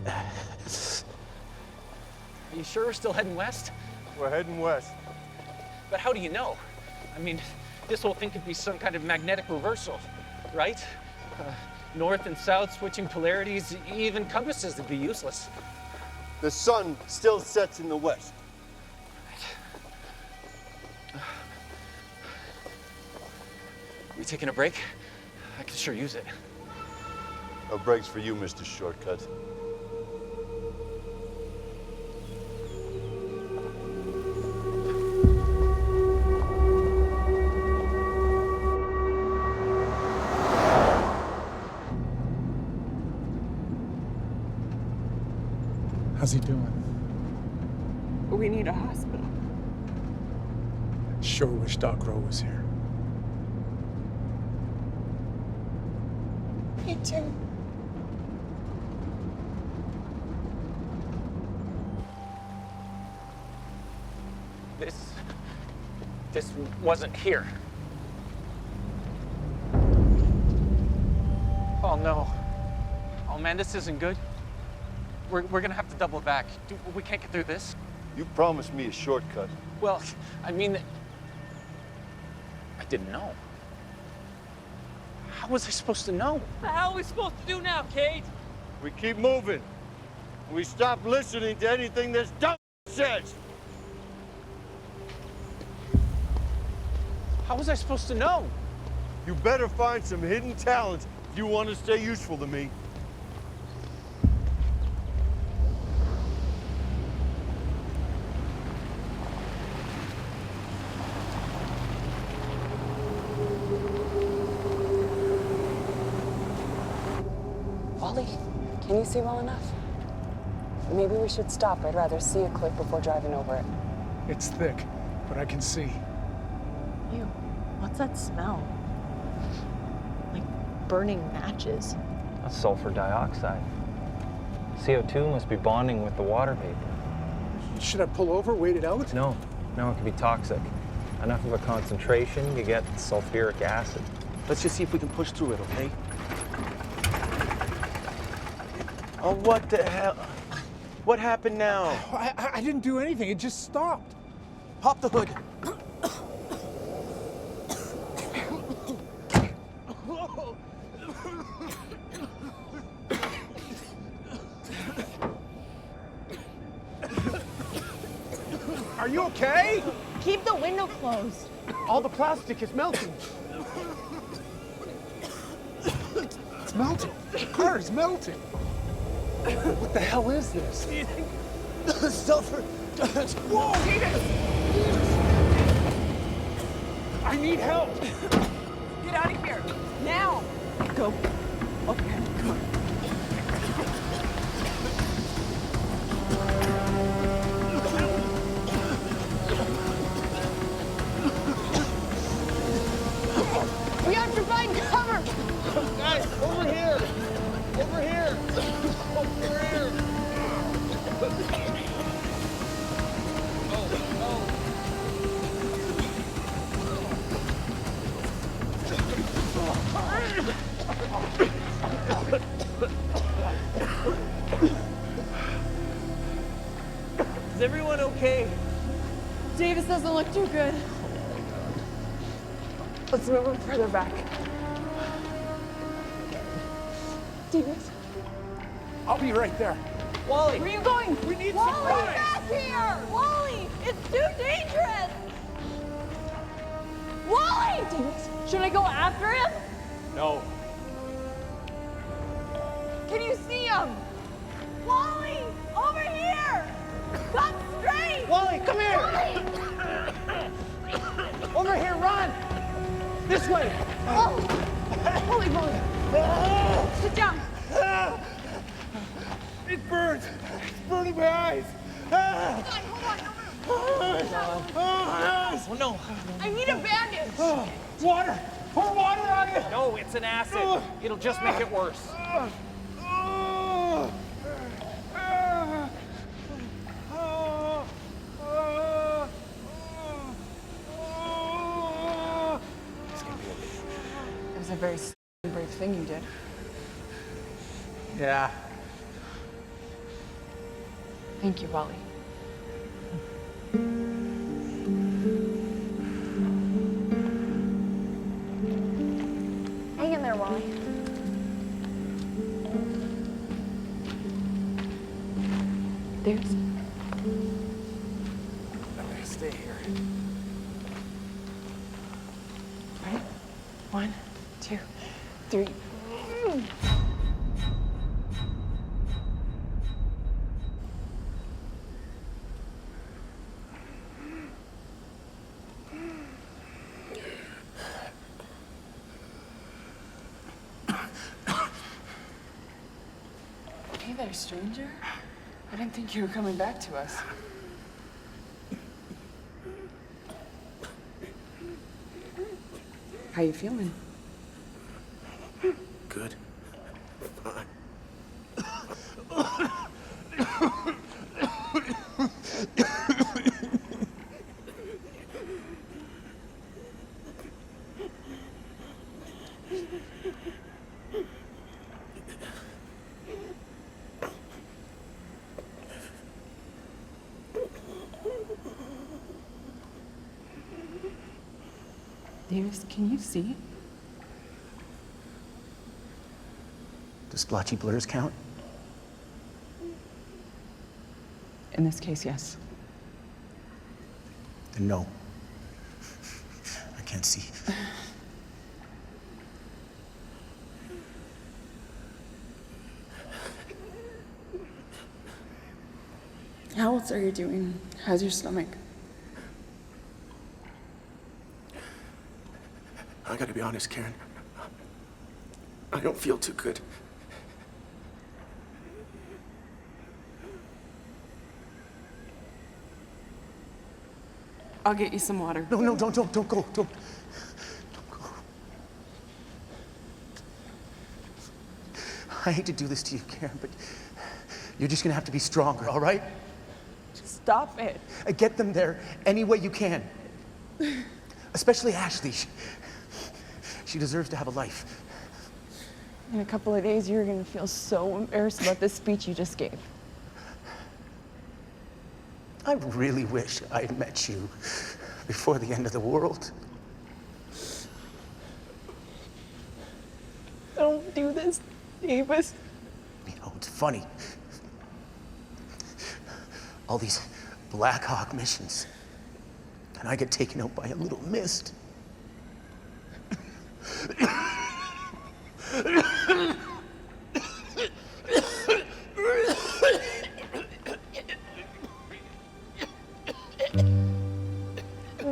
Are you sure we're still heading west? We're heading west. But how do you know? I mean, this whole thing could be some kind of magnetic reversal, right? North and south, switching polarities, even compasses would be useless. The sun still sets in the west. We taking a break? I could sure use it. No breaks for you, Mr. Shortcut. How's he doing? We need a hospital. Sure wish Doc Rowe was here. Me too. This wasn't here. Oh no. Oh man, this isn't good. We're gonna have to double back. We can't get through this. You promised me a shortcut. Well, I mean, I didn't know. How was I supposed to know? How are we supposed to do now, Cade? We keep moving. We stop listening to anything this dumb says. How was I supposed to know? You better find some hidden talents if you want to stay useful to me. Ollie, can you see well enough? Maybe we should stop. I'd rather see a cliff before driving over it. It's thick, but I can see. Ew, what's that smell? Like burning matches. That's sulfur dioxide. CO2 must be bonding with the water vapor. Should I pull over, wait it out? No, it could be toxic. Enough of a concentration, you get sulfuric acid. Let's just see if we can push through it, okay? Oh, what the hell? What happened now? I didn't do anything, it just stopped. Pop the hood. Are you okay? Keep the window closed. All the plastic is melting. It's melting. The car is melting. What the hell is this? Sulfur. Whoa! I need help. Get out of here, now! Go. Okay, come on. okay? Davis doesn't look too good. Let's move him further back. Davis? I'll be right there. Wally! Where are you going? We need Wally, supplies! back here! Wally, it's too dangerous! Wally! Davis, should I go after him? No. Can you see him? Wally, over here! Come straight! Wally, come here! Wally! Over here, run! This way! Oh! Holy moly! Sit down. It burns! It's burning my eyes! Ah! Oh no! I need a bandage. Water! Pour water on it! No, it's an acid. It'll just make it worse. It was a very brave thing you did. Yeah. Thank you, Wally. Hang in there, Wally. There's. I'm gonna stay here. Ready? 1, 2, 3. Hey there, stranger. I didn't think you were coming back to us. How you feeling? Good. Fine. Davis, can you see? Does splotchy blurs count? In this case, yes. Then no. I can't see. How else are you doing? How's your stomach? I gotta be honest, Karen. I don't feel too good. I'll get you some water. No, don't go. Don't go. I hate to do this to you, Karen, but you're just gonna have to be stronger, all right? Stop it. Get them there any way you can. Especially Ashley. She deserves to have a life. In a couple of days, you're gonna feel so embarrassed about this speech you just gave. I really wish I had met you before the end of the world. Don't do this, Davis. You know, it's funny. All these Black Hawk missions, and I get taken out by a little mist.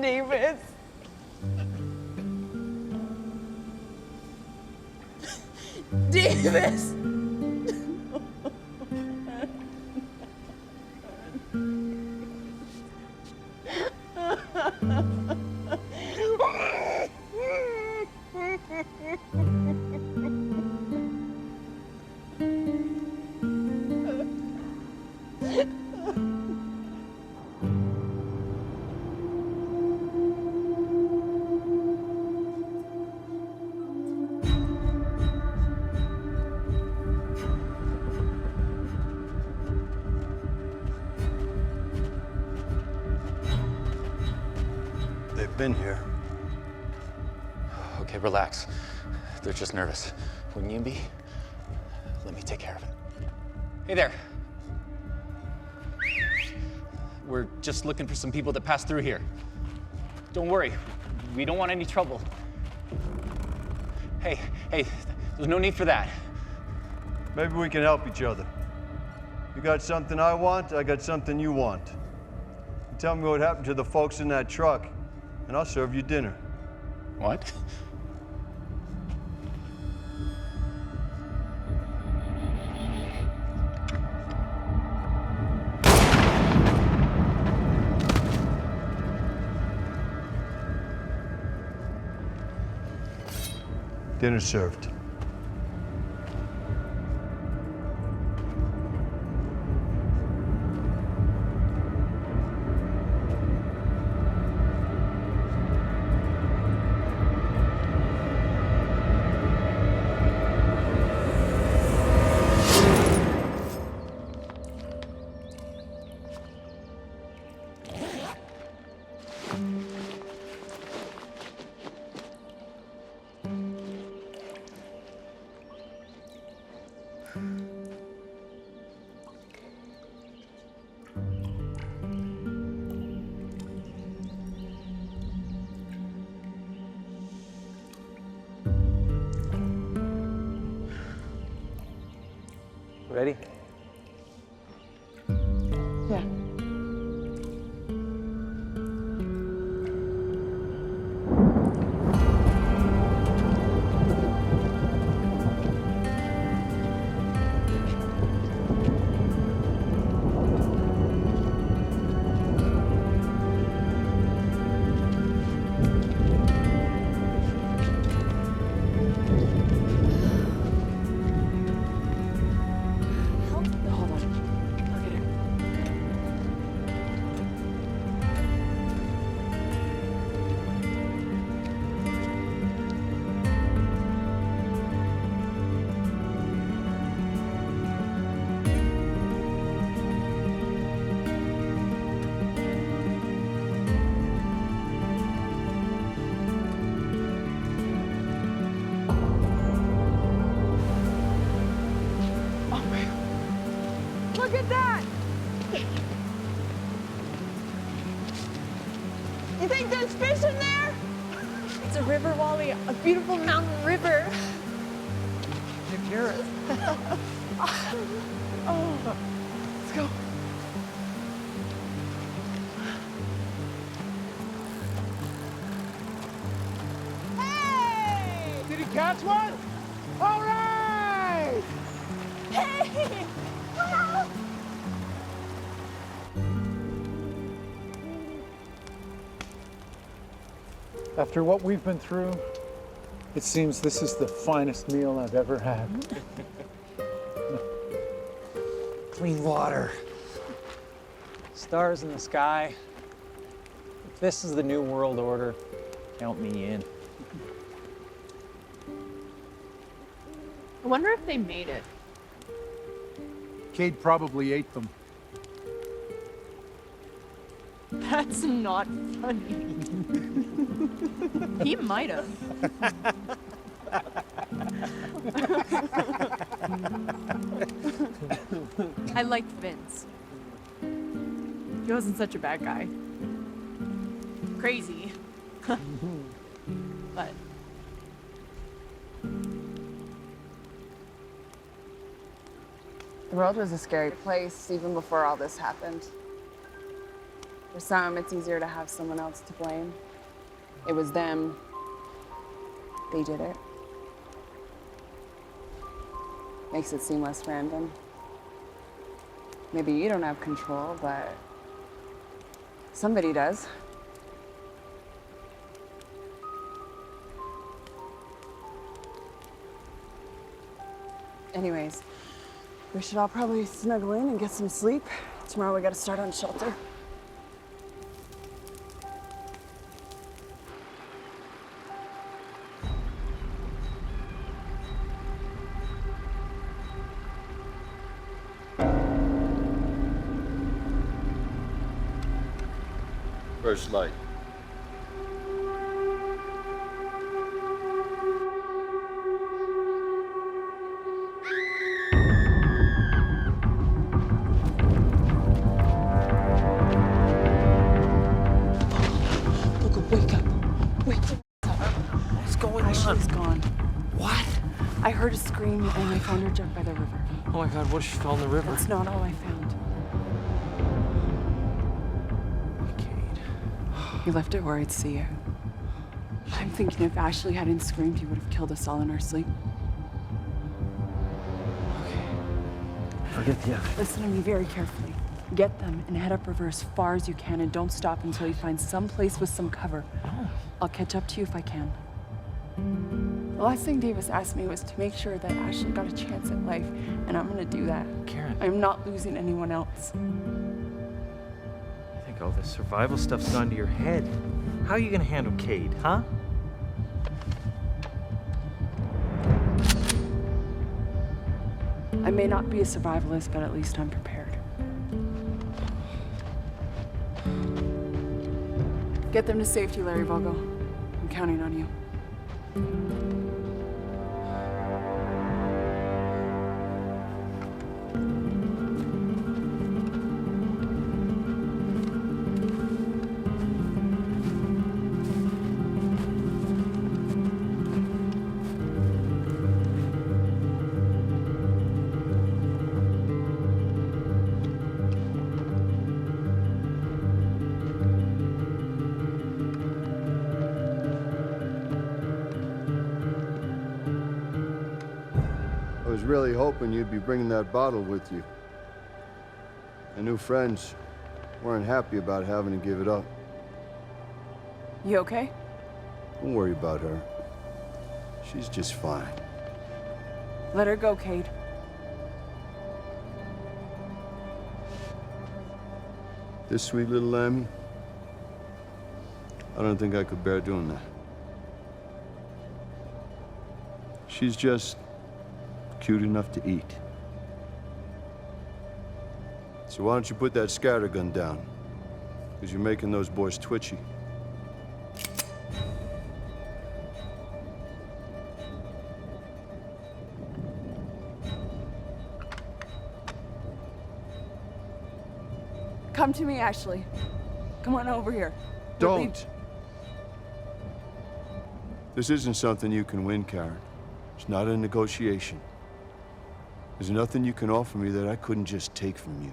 Davis. Davis. been here. Okay, relax. They're just nervous. Wouldn't you be? Let me take care of it. Hey there. We're just looking for some people that pass through here. Don't worry, we don't want any trouble. Hey, there's no need for that. Maybe we can help each other. You got something I want, I got something you want. You tell me what happened to the folks in that truck, and I'll serve you dinner. What? Dinner served. Ready? Yeah. Look at that! You think there's fish in there? It's a river, Wally. A beautiful mountain river. You're curious. Oh, let's go. Hey! Did he catch one? All right! Hey! Wow! After what we've been through, it seems this is the finest meal I've ever had. Clean water. Stars in the sky. If this is the new world order, count me in. I wonder if they made it. Cade probably ate them. That's not funny. He might have. I liked Vince. He wasn't such a bad guy. Crazy. But The world was a scary place even before all this happened. For some, it's easier to have someone else to blame. It was them. They did it. Makes it seem less random. Maybe you don't have control, but somebody does. Anyways, we should all probably snuggle in and get some sleep. Tomorrow we gotta start on shelter. First light. is going on? Ashley's gone. What? I heard a scream and I found her dead by the river. Oh my God, what if she fell in the river? That's not all I found. He left it where I'd see you. I'm thinking if Ashley hadn't screamed, he would have killed us all in our sleep. Forget the others. Listen to me very carefully. Get them and head upriver as far as you can, and don't stop until you find some place with some cover. Oh. I'll catch up to you if I can. The last thing Davis asked me was to make sure that Ashley got a chance at life, and I'm gonna do that. Karen. I'm not losing anyone else. I think all this survival stuff's gone to your head. How are you gonna handle Cade, huh? I may not be a survivalist, but at least I'm prepared. Get them to safety, Larry Vogel. I'm counting on you. I was really hoping you'd be bringing that bottle with you. My new friends weren't happy about having to give it up. You okay? Don't worry about her. She's just fine. Let her go, Cade. This sweet little Lammy, I don't think I could bear doing that. She's just cute enough to eat. So why don't you put that scattergun down? Because you're making those boys twitchy. Come to me, Ashley. Come on over here. Don't! This isn't something you can win, Karen. It's not a negotiation. There's nothing you can offer me that I couldn't just take from you.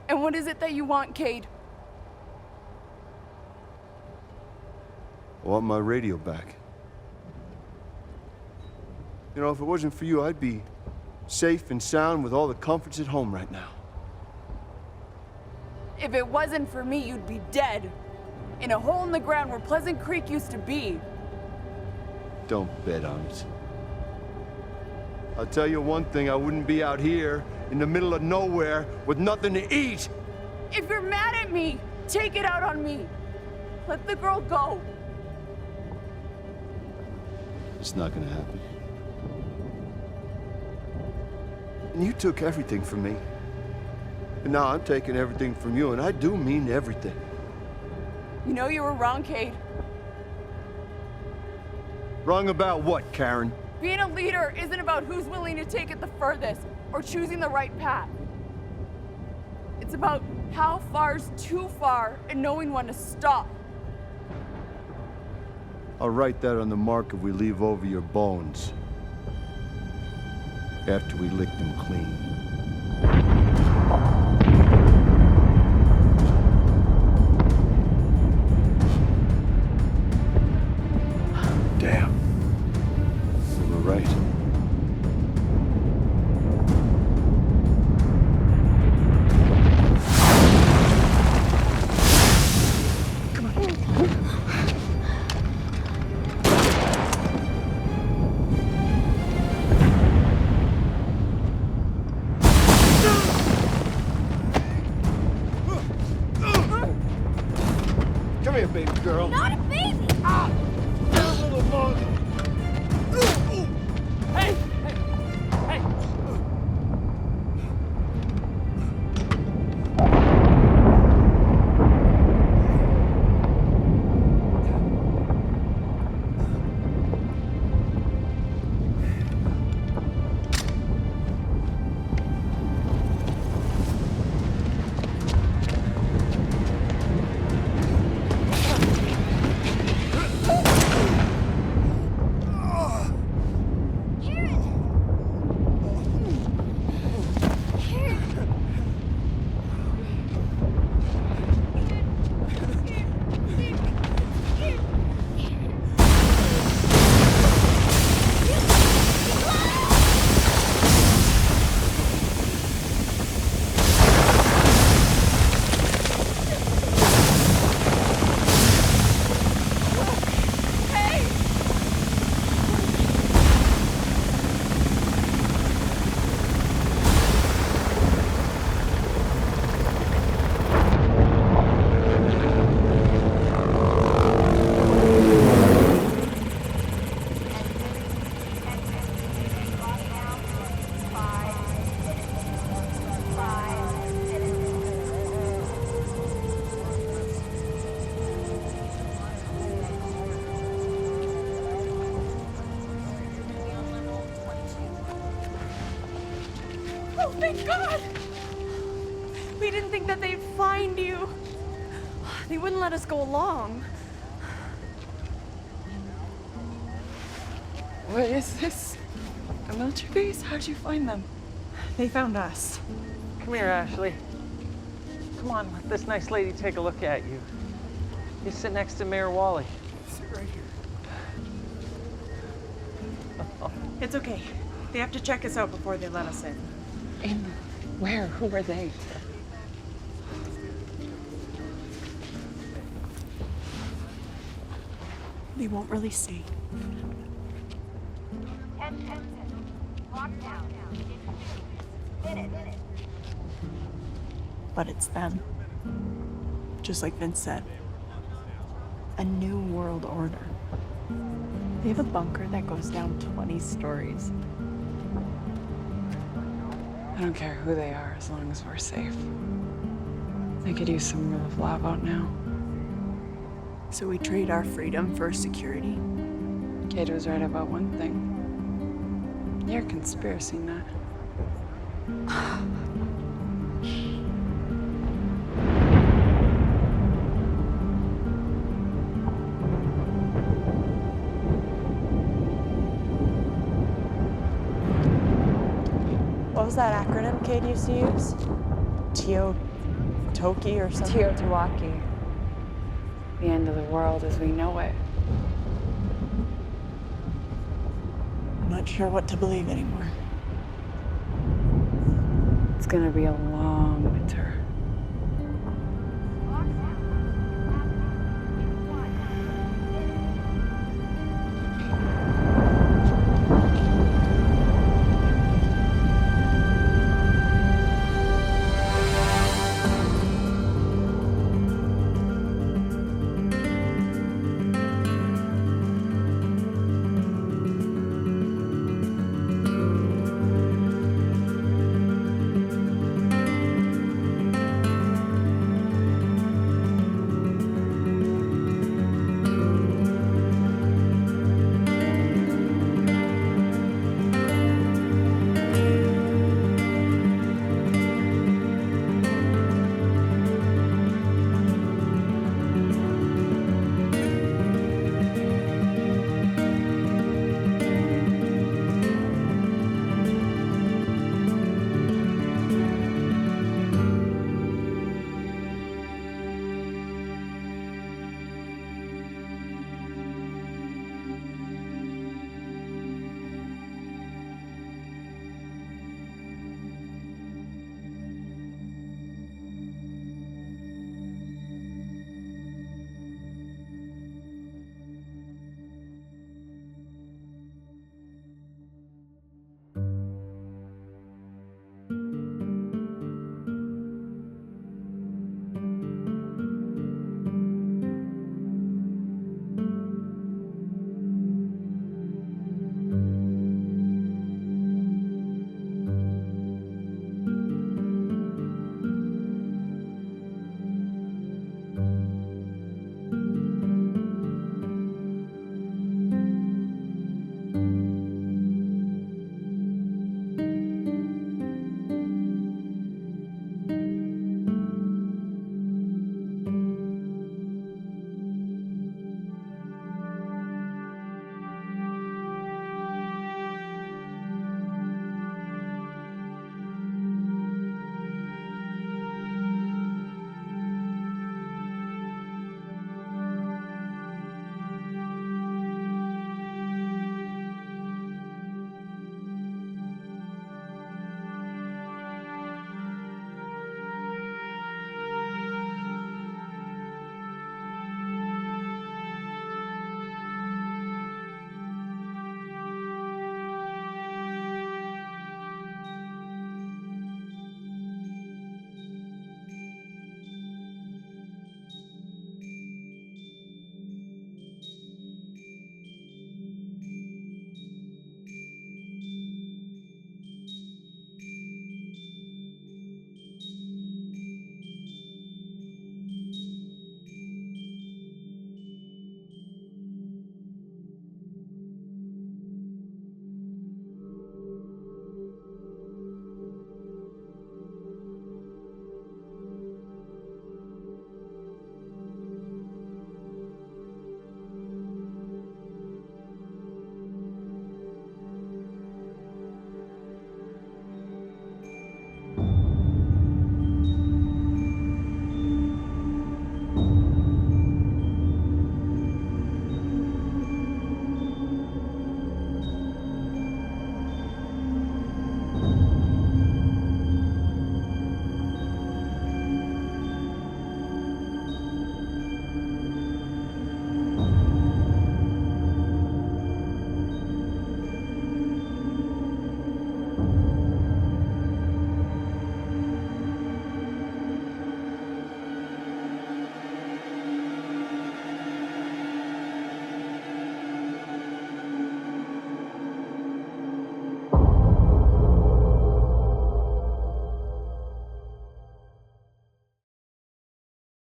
And what is it that you want, Cade? I want my radio back. You know, if it wasn't for you, I'd be safe and sound with all the comforts at home right now. If it wasn't for me, you'd be dead. In a hole in the ground where Pleasant Creek used to be. Don't bet on it. I'll tell you one thing, I wouldn't be out here in the middle of nowhere with nothing to eat. If you're mad at me, take it out on me. Let the girl go. It's not gonna happen. And you took everything from me. And now I'm taking everything from you, and I do mean everything. You know you were wrong, Cade. Wrong about what, Karen? Being a leader isn't about who's willing to take it the furthest or choosing the right path. It's about how far's too far and knowing when to stop. I'll write that on the marker we leave over your bones. After we lick them clean. Damn. We were right. Come here, baby girl. Not a baby! Ah! A little monkey. Oh, thank God! We didn't think that they'd find you. They wouldn't let us go along. What is this? A military base? How'd you find them? They found us. Come here, Ashley. Come on, let this nice lady take a look at you. You sit next to Mayor Wally. Sit right here. It's okay. They have to check us out before they let us in. In where? Who were they? They won't really say. But it's them. Just like Vince said. A new world order. They have a bunker that goes down 20 stories. I don't care who they are as long as we're safe. They could use some rule of law out now. So we trade our freedom for security? Kate was right about one thing. You're a conspiracy nut. What was that acronym Kate used to use? Toki or something? Teotihuacan. The end of the world as we know it. I'm not sure what to believe anymore. It's gonna be a long